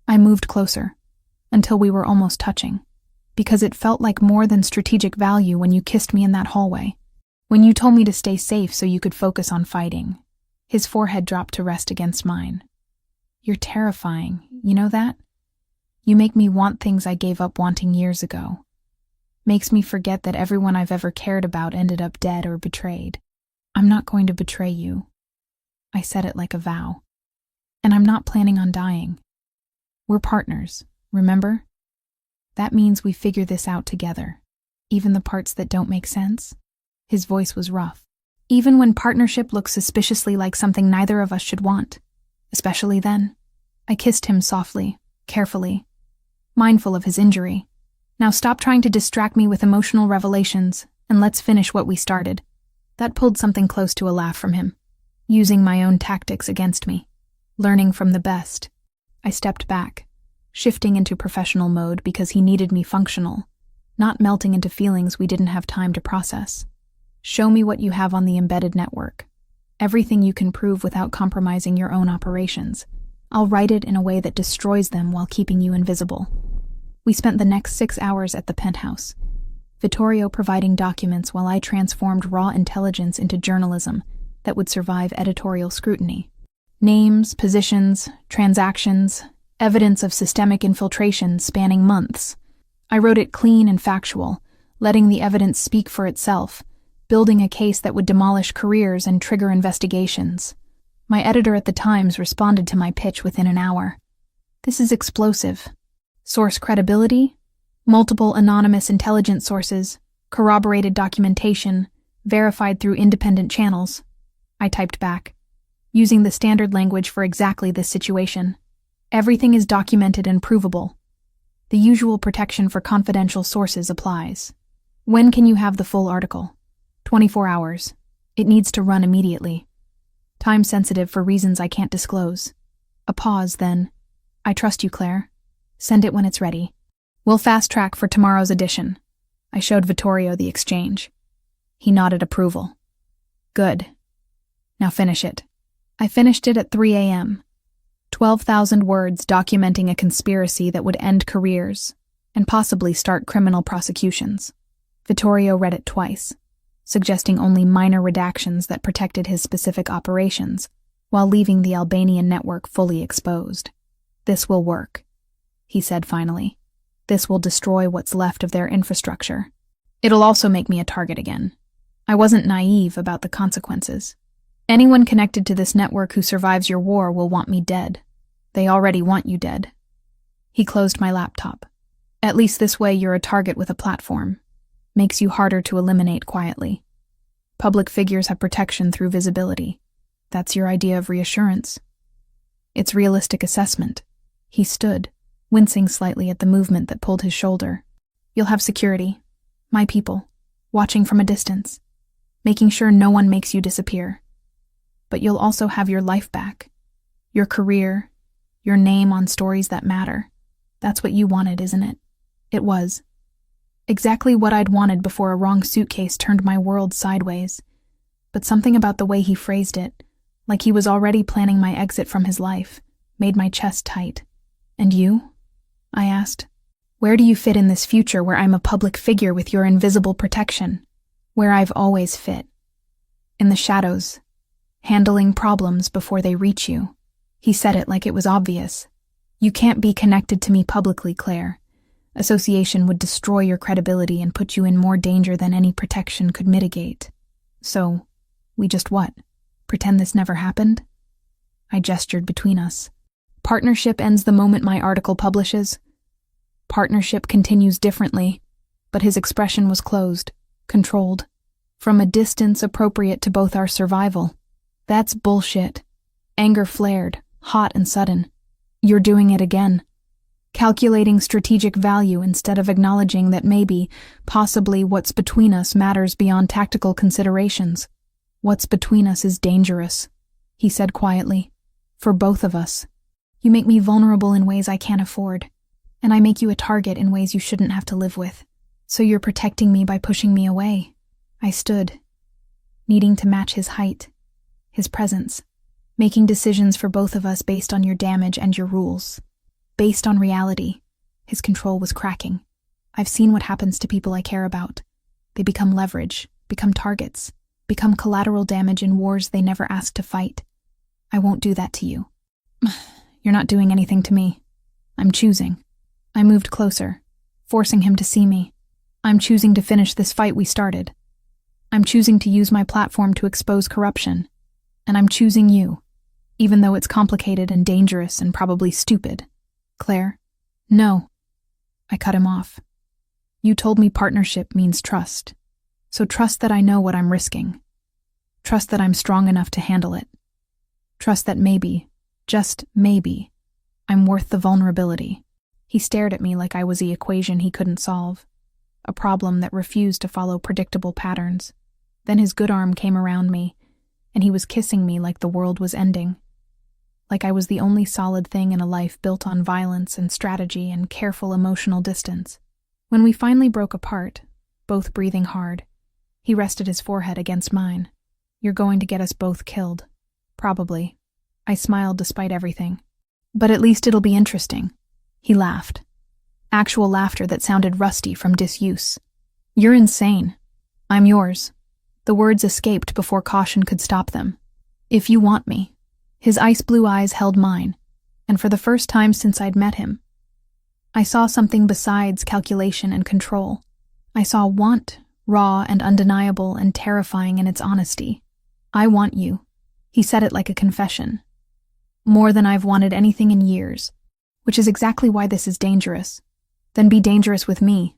S1: I moved closer, until we were almost touching, because it felt like more than strategic value when you kissed me in that hallway, when you told me to stay safe so you could focus on fighting. His forehead dropped to rest against mine. "You're terrifying, you know that? You make me want things I gave up wanting years ago. Makes me forget that everyone I've ever cared about ended up dead or betrayed. I'm not going to betray you." I said it like a vow. "And I'm not planning on dying. We're partners, remember? That means we figure this out together, even the parts that don't make sense." His voice was rough. "Even when partnership looks suspiciously like something neither of us should want. Especially then." I kissed him softly, carefully, mindful of his injury. "Now stop trying to distract me with emotional revelations, and let's finish what we started." That pulled something close to a laugh from him. Using my own tactics against me. Learning from the best. I stepped back, shifting into professional mode because he needed me functional, not melting into feelings we didn't have time to process. Show me what you have on the embedded network. Everything you can prove without compromising your own operations. I'll write it in a way that destroys them while keeping you invisible. We spent the next 6 hours at the penthouse, Vittorio providing documents while I transformed raw intelligence into journalism that would survive editorial scrutiny. Names, positions, transactions, evidence of systemic infiltration spanning months. I wrote it clean and factual, letting the evidence speak for itself, building a case that would demolish careers and trigger investigations. My editor at the Times responded to my pitch within an hour. This is explosive. Source credibility? Multiple anonymous intelligence sources, corroborated documentation, verified through independent channels. I typed back, using the standard language for exactly this situation. Everything is documented and provable. The usual protection for confidential sources applies. When can you have the full article? 24 hours. It needs to run immediately. Time sensitive for reasons I can't disclose. A pause, then. I trust you, Claire. Send it when it's ready. We'll fast track for tomorrow's edition. I showed Vittorio the exchange. He nodded approval. Good. Now finish it. I finished it at 3 a.m. 12,000 words documenting a conspiracy that would end careers and possibly start criminal prosecutions. Vittorio read it twice, suggesting only minor redactions that protected his specific operations, while leaving the Albanian network fully exposed. This will work, he said finally. This will destroy what's left of their infrastructure. It'll also make me a target again. I wasn't naive about the consequences. Anyone connected to this network who survives your war will want me dead. They already want you dead. He closed my laptop. At least this way you're a target with a platform. Makes you harder to eliminate quietly. Public figures have protection through visibility. That's your idea of reassurance. It's realistic assessment. He stood, wincing slightly at the movement that pulled his shoulder. You'll have security. My people. Watching from a distance. Making sure no one makes you disappear. But you'll also have your life back. Your career. Your name on stories that matter. That's what you wanted, isn't it? It was. Exactly what I'd wanted before a wrong suitcase turned my world sideways. But something about the way he phrased it, like he was already planning my exit from his life, made my chest tight. And you? I asked. Where do you fit in this future where I'm a public figure with your invisible protection? Where I've always fit. In the shadows. Handling problems before they reach you. He said it like it was obvious. You can't be connected to me publicly, Claire. Association would destroy your credibility and put you in more danger than any protection could mitigate. So, we just what? Pretend this never happened? I gestured between us. Partnership ends the moment my article publishes. Partnership continues differently, but his expression was closed, controlled, from a distance appropriate to both our survival. That's bullshit. Anger flared, hot and sudden. You're doing it again. Calculating strategic value instead of acknowledging that maybe, possibly what's between us matters beyond tactical considerations. What's between us is dangerous, he said quietly. For both of us. You make me vulnerable in ways I can't afford, and I make you a target in ways you shouldn't have to live with. So you're protecting me by pushing me away. I stood, needing to match his height, his presence, making decisions for both of us based on your damage and your rules. Based on reality. His control was cracking. I've seen what happens to people I care about. They become leverage, become targets, become collateral damage in wars they never asked to fight. I won't do that to you. You're not doing anything to me. I'm choosing. I moved closer, forcing him to see me. I'm choosing to finish this fight we started. I'm choosing to use my platform to expose corruption. And I'm choosing you, even though it's complicated and dangerous and probably stupid. Claire? No. I cut him off. You told me partnership means trust. So trust that I know what I'm risking. Trust that I'm strong enough to handle it. Trust that maybe, just maybe, I'm worth the vulnerability. He stared at me like I was the equation he couldn't solve, a problem that refused to follow predictable patterns. Then his good arm came around me, and he was kissing me like the world was ending. like I was the only solid thing in a life built on violence and strategy and careful emotional distance. When we finally broke apart, both breathing hard, he rested his forehead against mine. "You're going to get us both killed." "Probably." I smiled despite everything. "But at least it'll be interesting." He laughed. Actual laughter that sounded rusty from disuse. "You're insane." "I'm yours." The words escaped before caution could stop them. "If you want me." His ice-blue eyes held mine, and for the first time since I'd met him, I saw something besides calculation and control. I saw want, raw and undeniable and terrifying in its honesty. "I want you." He said it like a confession. "More than I've wanted anything in years, which is exactly why this is dangerous." "Then be dangerous with me."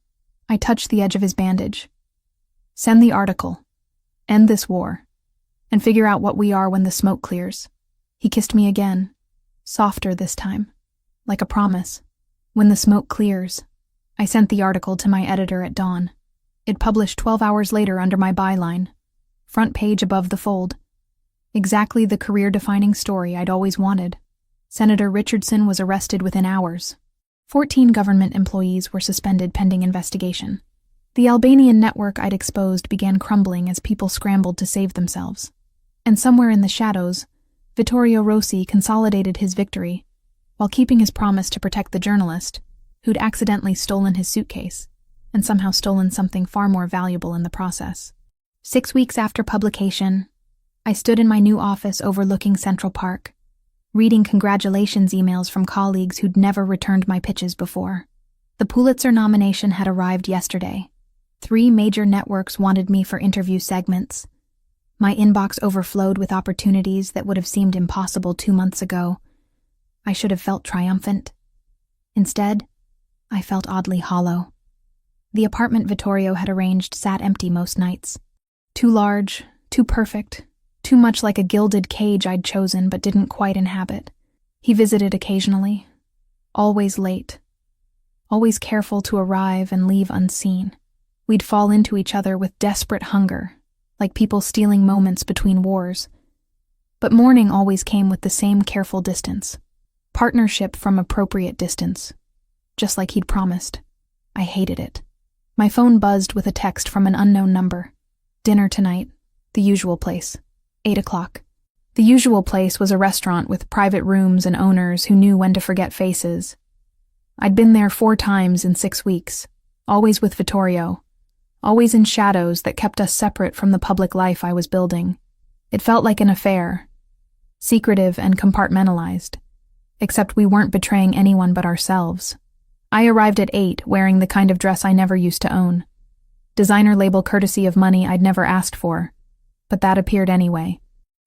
S1: I touched the edge of his bandage. "Send the article. End this war. And figure out what we are when the smoke clears." He kissed me again, softer this time, like a promise. "When the smoke clears." I sent the article to my editor at dawn. It published 12 hours later under my byline, front page above the fold. Exactly the career-defining story I'd always wanted. Senator Richardson was arrested within hours. 14 government employees were suspended pending investigation. The Albanian network I'd exposed began crumbling as people scrambled to save themselves. And somewhere in the shadows, Vittorio Rossi consolidated his victory, while keeping his promise to protect the journalist, who'd accidentally stolen his suitcase, and somehow stolen something far more valuable in the process. 6 weeks after publication, I stood in my new office overlooking Central Park, reading congratulations emails from colleagues who'd never returned my pitches before. The Pulitzer nomination had arrived yesterday. 3 major networks wanted me for interview segments. My inbox overflowed with opportunities that would have seemed impossible 2 months ago. I should have felt triumphant. Instead, I felt oddly hollow. The apartment Vittorio had arranged sat empty most nights. Too large, too perfect, too much like a gilded cage I'd chosen but didn't quite inhabit. He visited occasionally, always late, always careful to arrive and leave unseen. We'd fall into each other with desperate hunger, like people stealing moments between wars. But morning always came with the same careful distance. Partnership from appropriate distance, just like he'd promised. I hated it. My phone buzzed with a text from an unknown number. "Dinner tonight. The usual place. 8 o'clock. The usual place was a restaurant with private rooms and owners who knew when to forget faces. I'd been there 4 times in 6 weeks, always with Vittorio, always in shadows that kept us separate from the public life I was building. It felt like an affair, secretive and compartmentalized, except we weren't betraying anyone but ourselves. I arrived at 8 wearing the kind of dress I never used to own. Designer label courtesy of money I'd never asked for, but that appeared anyway.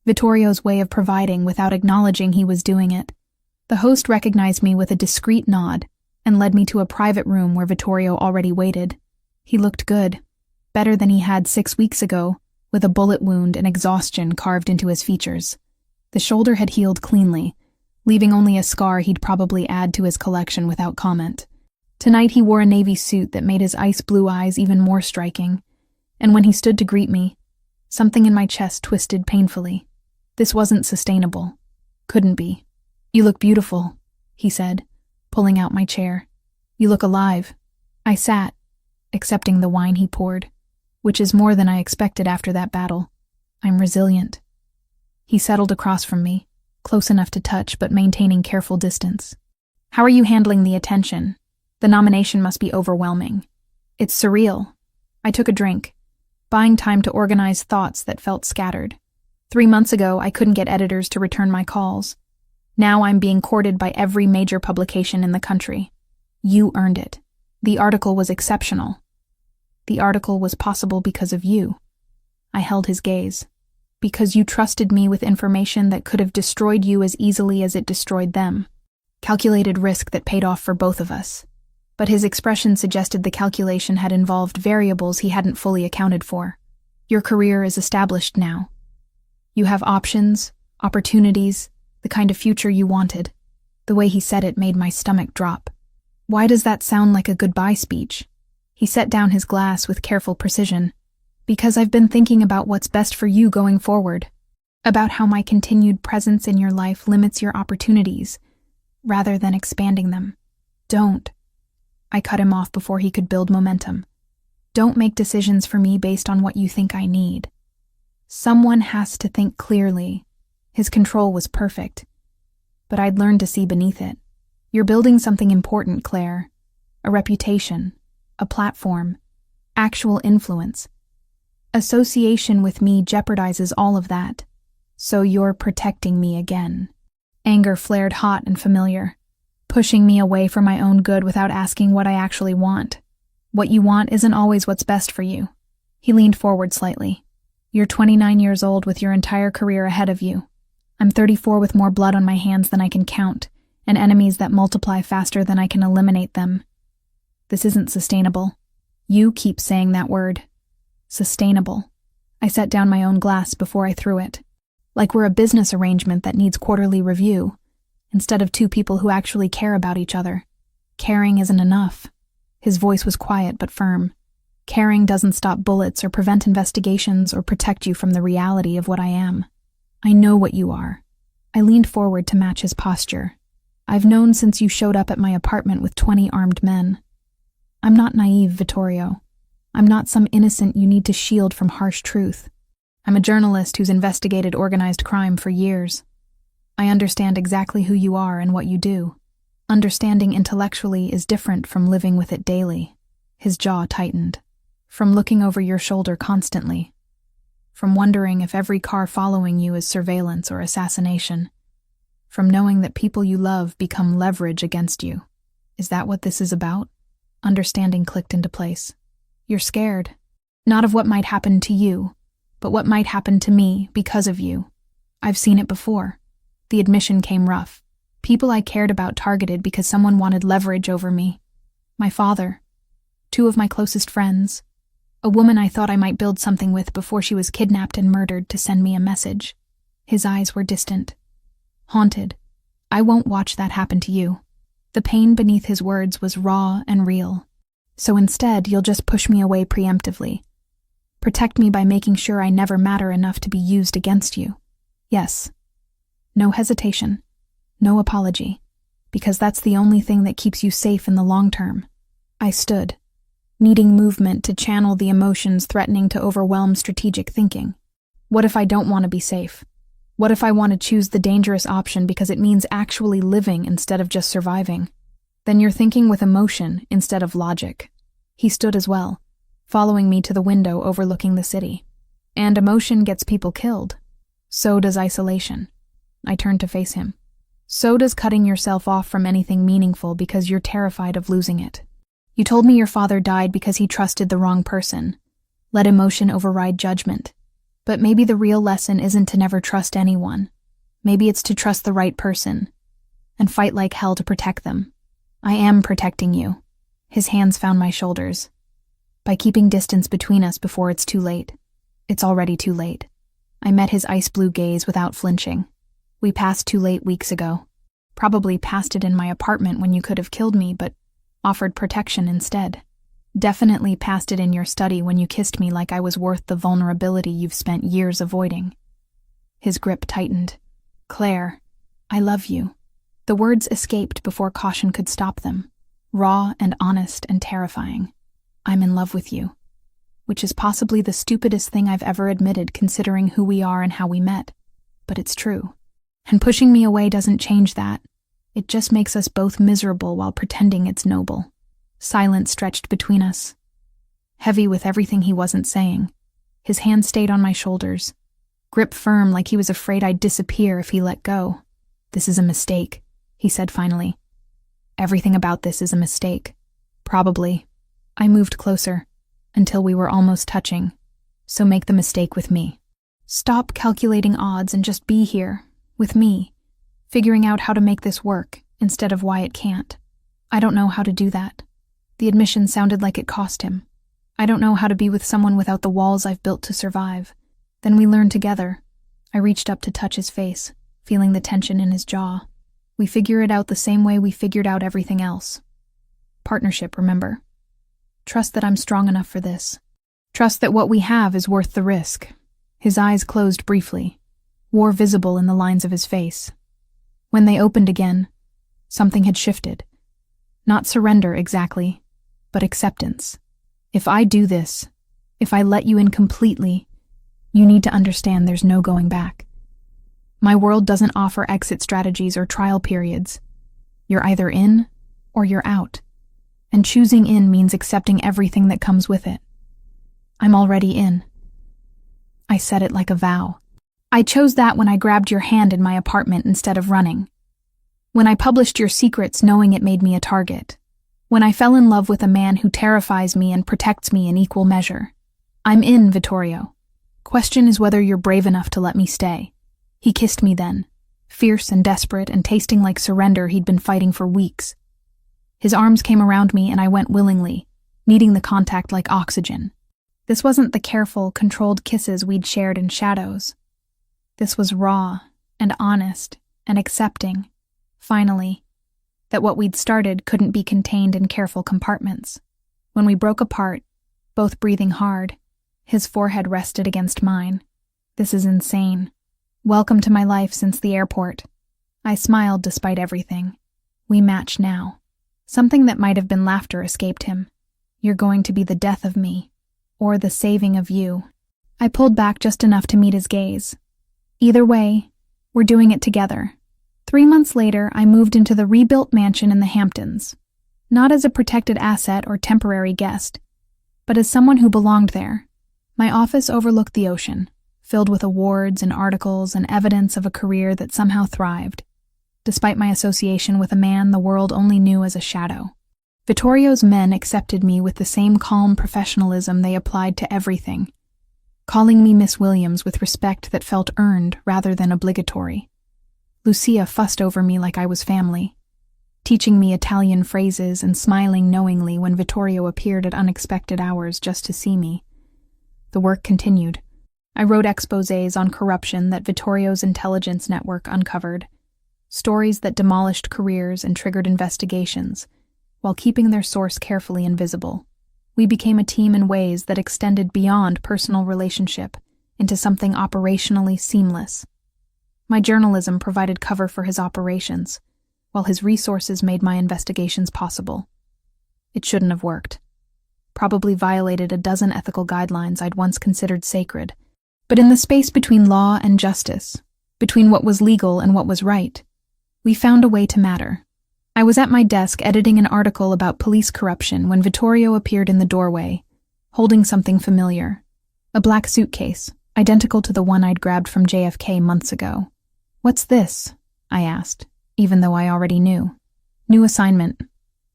S1: Vittorio's way of providing without acknowledging he was doing it. The host recognized me with a discreet nod and led me to a private room where Vittorio already waited. He looked good, better than he had 6 weeks ago, with a bullet wound and exhaustion carved into his features. The shoulder had healed cleanly, leaving only a scar he'd probably add to his collection without comment. Tonight he wore a navy suit that made his ice-blue eyes even more striking, and when he stood to greet me, something in my chest twisted painfully. This wasn't sustainable. Couldn't be. "You look beautiful," he said, pulling out my chair. "You look alive." I sat, accepting the wine he poured, which is more than I expected after that battle. "I'm resilient." He settled across from me, close enough to touch but maintaining careful distance. "How are you handling the attention? The nomination must be overwhelming." "It's surreal." I took a drink, buying time to organize thoughts that felt scattered. 3 months ago, I couldn't get editors to return my calls. Now I'm being courted by every major publication in the country. You earned it. The article was exceptional. The article was possible because of you. I held his gaze. Because you trusted me with information that could have destroyed you as easily as it destroyed them. Calculated risk that paid off for both of us. But his expression suggested the calculation had involved variables he hadn't fully accounted for. Your career is established now. You have options, opportunities, the kind of future you wanted. The way he said it made my stomach drop. Why does that sound like a goodbye speech? He set down his glass with careful precision. Because I've been thinking about what's best for you going forward. about how my continued presence in your life limits your opportunities, rather than expanding them. Don't. I cut him off before he could build momentum. Don't make decisions for me based on what you think I need. Someone has to think clearly. His control was perfect, but I'd learned to see beneath it. You're building something important, Claire. A reputation, a platform, actual influence. Association with me jeopardizes all of that, so you're protecting me again. Anger flared hot and familiar, pushing me away from my own good without asking what I actually want. What you want isn't always what's best for you. He leaned forward slightly. You're 29 years old with your entire career ahead of you. I'm 34 with more blood on my hands than I can count, and enemies that multiply faster than I can eliminate them. This isn't sustainable. You keep saying that word. Sustainable. I set down my own glass before I threw it. Like we're a business arrangement that needs quarterly review, instead of two people who actually care about each other. Caring isn't enough. His voice was quiet but firm. Caring doesn't stop bullets or prevent investigations or protect you from the reality of what I am. I know what you are. I leaned forward to match his posture. I've known since you showed up at my apartment with 20 armed men. I'm not naive, Vittorio. I'm not some innocent you need to shield from harsh truth. I'm a journalist who's investigated organized crime for years. I understand exactly who you are and what you do. Understanding intellectually is different from living with it daily. His jaw tightened. From looking over your shoulder constantly. From wondering if every car following you is surveillance or assassination. From knowing that people you love become leverage against you. Is that what this is about? Understanding clicked into place. You're scared. Not of what might happen to you, but what might happen to me because of you. I've seen it before. The admission came rough. People I cared about targeted because someone wanted leverage over me. My father. 2 of my closest friends. A woman I thought I might build something with before she was kidnapped and murdered to send me a message. His eyes were distant. Haunted. I won't watch that happen to you. The pain beneath his words was raw and real. So instead, you'll just push me away preemptively. Protect me by making sure I never matter enough to be used against you. Yes. No hesitation. No apology. Because that's the only thing that keeps you safe in the long term. I stood, needing movement to channel the emotions threatening to overwhelm strategic thinking. What if I don't want to be safe? What if I want to choose the dangerous option because it means actually living instead of just surviving? Then you're thinking with emotion instead of logic. He stood as well, following me to the window overlooking the city. And emotion gets people killed. So does isolation. I turned to face him. So does cutting yourself off from anything meaningful because you're terrified of losing it. You told me your father died because he trusted the wrong person. Let emotion override judgment. But maybe the real lesson isn't to never trust anyone. Maybe it's to trust the right person and fight like hell to protect them. I am protecting you. His hands found my shoulders. By keeping distance between us before it's too late. It's already too late. I met his ice blue gaze without flinching. We passed too late weeks ago. Probably passed it in my apartment when you could have killed me, but offered protection instead. Definitely passed it in your study when you kissed me like I was worth the vulnerability you've spent years avoiding. His grip tightened. Claire, I love you. The words escaped before caution could stop them. Raw and honest and terrifying. I'm in love with you. Which is possibly the stupidest thing I've ever admitted considering who we are and how we met. But it's true. And pushing me away doesn't change that. It just makes us both miserable while pretending it's noble. Silence stretched between us. Heavy with everything he wasn't saying. His hand stayed on my shoulders. Grip firm like he was afraid I'd disappear if he let go. This is a mistake, he said finally. Everything about this is a mistake. Probably. I moved closer, until we were almost touching. So make the mistake with me. Stop calculating odds and just be here, with me, figuring out how to make this work, instead of why it can't. I don't know how to do that. The admission sounded like it cost him. I don't know how to be with someone without the walls I've built to survive. Then we learned together. I reached up to touch his face, feeling the tension in his jaw. We figure it out the same way we figured out everything else. Partnership, remember? Trust that I'm strong enough for this. Trust that what we have is worth the risk. His eyes closed briefly. war visible in the lines of his face. When they opened again, something had shifted. Not surrender exactly, but acceptance. If I do this, if I let you in completely, you need to understand there's no going back. My world doesn't offer exit strategies or trial periods. You're either in or you're out. And choosing in means accepting everything that comes with it. I'm already in. I said it like a vow. I chose that when I grabbed your hand in my apartment instead of running. When I published your secrets knowing it made me a target. When I fell in love with a man who terrifies me and protects me in equal measure. I'm in, Vittorio. Question is whether you're brave enough to let me stay. He kissed me then, fierce and desperate and tasting like surrender he'd been fighting for weeks. His arms came around me and I went willingly, needing the contact like oxygen. This wasn't the careful, controlled kisses we'd shared in shadows. This was raw and honest and accepting, finally, that what we'd started couldn't be contained in careful compartments. When we broke apart, both breathing hard, his forehead rested against mine. This is insane. Welcome to my life since the airport. I smiled despite everything. We match now. Something that might have been laughter escaped him. You're going to be the death of me, or the saving of you. I pulled back just enough to meet his gaze. Either way, we're doing it together. 3 months later, I moved into the rebuilt mansion in the Hamptons. Not as a protected asset or temporary guest, but as someone who belonged there. My office overlooked the ocean, filled with awards and articles and evidence of a career that somehow thrived, despite my association with a man the world only knew as a shadow. Vittorio's men accepted me with the same calm professionalism they applied to everything, calling me Miss Williams with respect that felt earned rather than obligatory. Lucia fussed over me like I was family, teaching me Italian phrases and smiling knowingly when Vittorio appeared at unexpected hours just to see me. The work continued. I wrote exposés on corruption that Vittorio's intelligence network uncovered, stories that demolished careers and triggered investigations, while keeping their source carefully invisible. We became a team in ways that extended beyond personal relationship into something operationally seamless. My journalism provided cover for his operations, while his resources made my investigations possible. It shouldn't have worked. Probably violated a dozen ethical guidelines I'd once considered sacred. But in the space between law and justice, between what was legal and what was right, we found a way to matter. I was at my desk editing an article about police corruption when Vittorio appeared in the doorway, holding something familiar. A black suitcase, identical to the one I'd grabbed from JFK months ago. "What's this?" I asked, even though I already knew. "New assignment."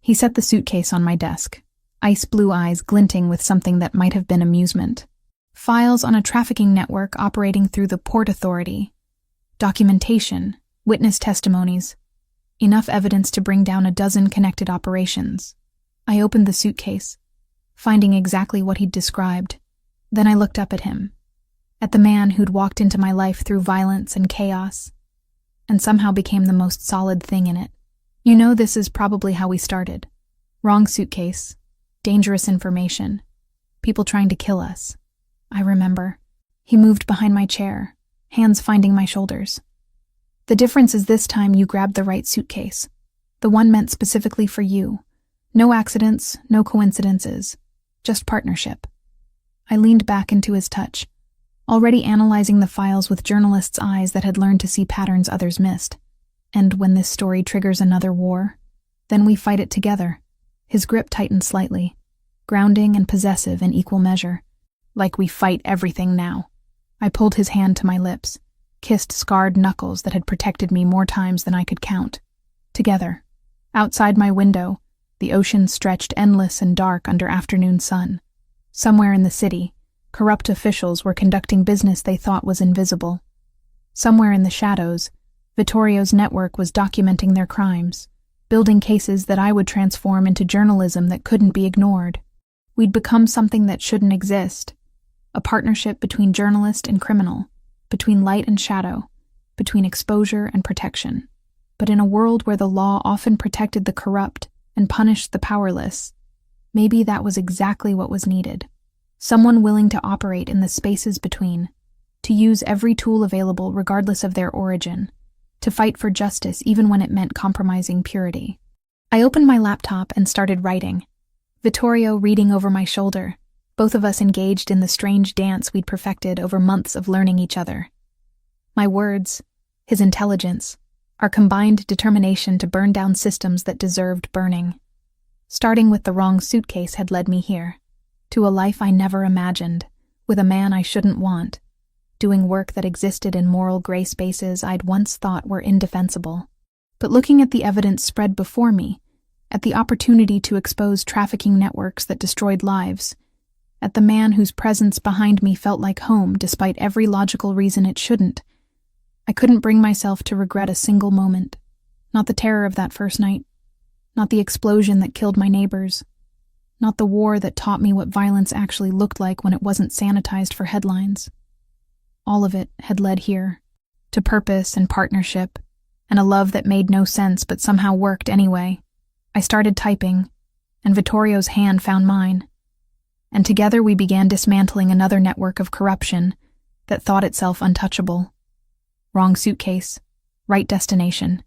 S1: He set the suitcase on my desk, ice blue eyes glinting with something that might have been amusement. Files on a trafficking network operating through the Port Authority. Documentation, witness testimonies. Enough evidence to bring down a dozen connected operations. I opened the suitcase, finding exactly what he'd described. Then I looked up at him, at the man who'd walked into my life through violence and chaos, and somehow became the most solid thing in it. You know, this is probably how we started. Wrong suitcase, dangerous information, people trying to kill us. I remember. He moved behind my chair, hands finding my shoulders. The difference is this time you grabbed the right suitcase, the one meant specifically for you. No accidents, no coincidences, just partnership. I leaned back into his touch, already analyzing the files with journalists' eyes that had learned to see patterns others missed. And when this story triggers another war, then we fight it together. His grip tightened slightly, grounding and possessive in equal measure. Like we fight everything now. I pulled his hand to my lips, kissed scarred knuckles that had protected me more times than I could count. Together. Outside my window, the ocean stretched endless and dark under afternoon sun. Somewhere in the city, corrupt officials were conducting business they thought was invisible. Somewhere in the shadows, Vittorio's network was documenting their crimes, building cases that I would transform into journalism that couldn't be ignored. We'd become something that shouldn't exist. A partnership between journalist and criminal, between light and shadow, between exposure and protection. But in a world where the law often protected the corrupt and punished the powerless, maybe that was exactly what was needed. Someone willing to operate in the spaces between, to use every tool available regardless of their origin, to fight for justice even when it meant compromising purity. I opened my laptop and started writing, Vittorio reading over my shoulder, both of us engaged in the strange dance we'd perfected over months of learning each other. My words, his intelligence, our combined determination to burn down systems that deserved burning. Starting with the wrong suitcase had led me here, to a life I never imagined, with a man I shouldn't want, doing work that existed in moral gray spaces I'd once thought were indefensible. But looking at the evidence spread before me, at the opportunity to expose trafficking networks that destroyed lives, at the man whose presence behind me felt like home despite every logical reason it shouldn't, I couldn't bring myself to regret a single moment. Not the terror of that first night, not the explosion that killed my neighbors, not the war that taught me what violence actually looked like when it wasn't sanitized for headlines. All of it had led here, to purpose and partnership, and a love that made no sense but somehow worked anyway. I started typing, and Vittorio's hand found mine, and together we began dismantling another network of corruption that thought itself untouchable. Wrong suitcase, right destination.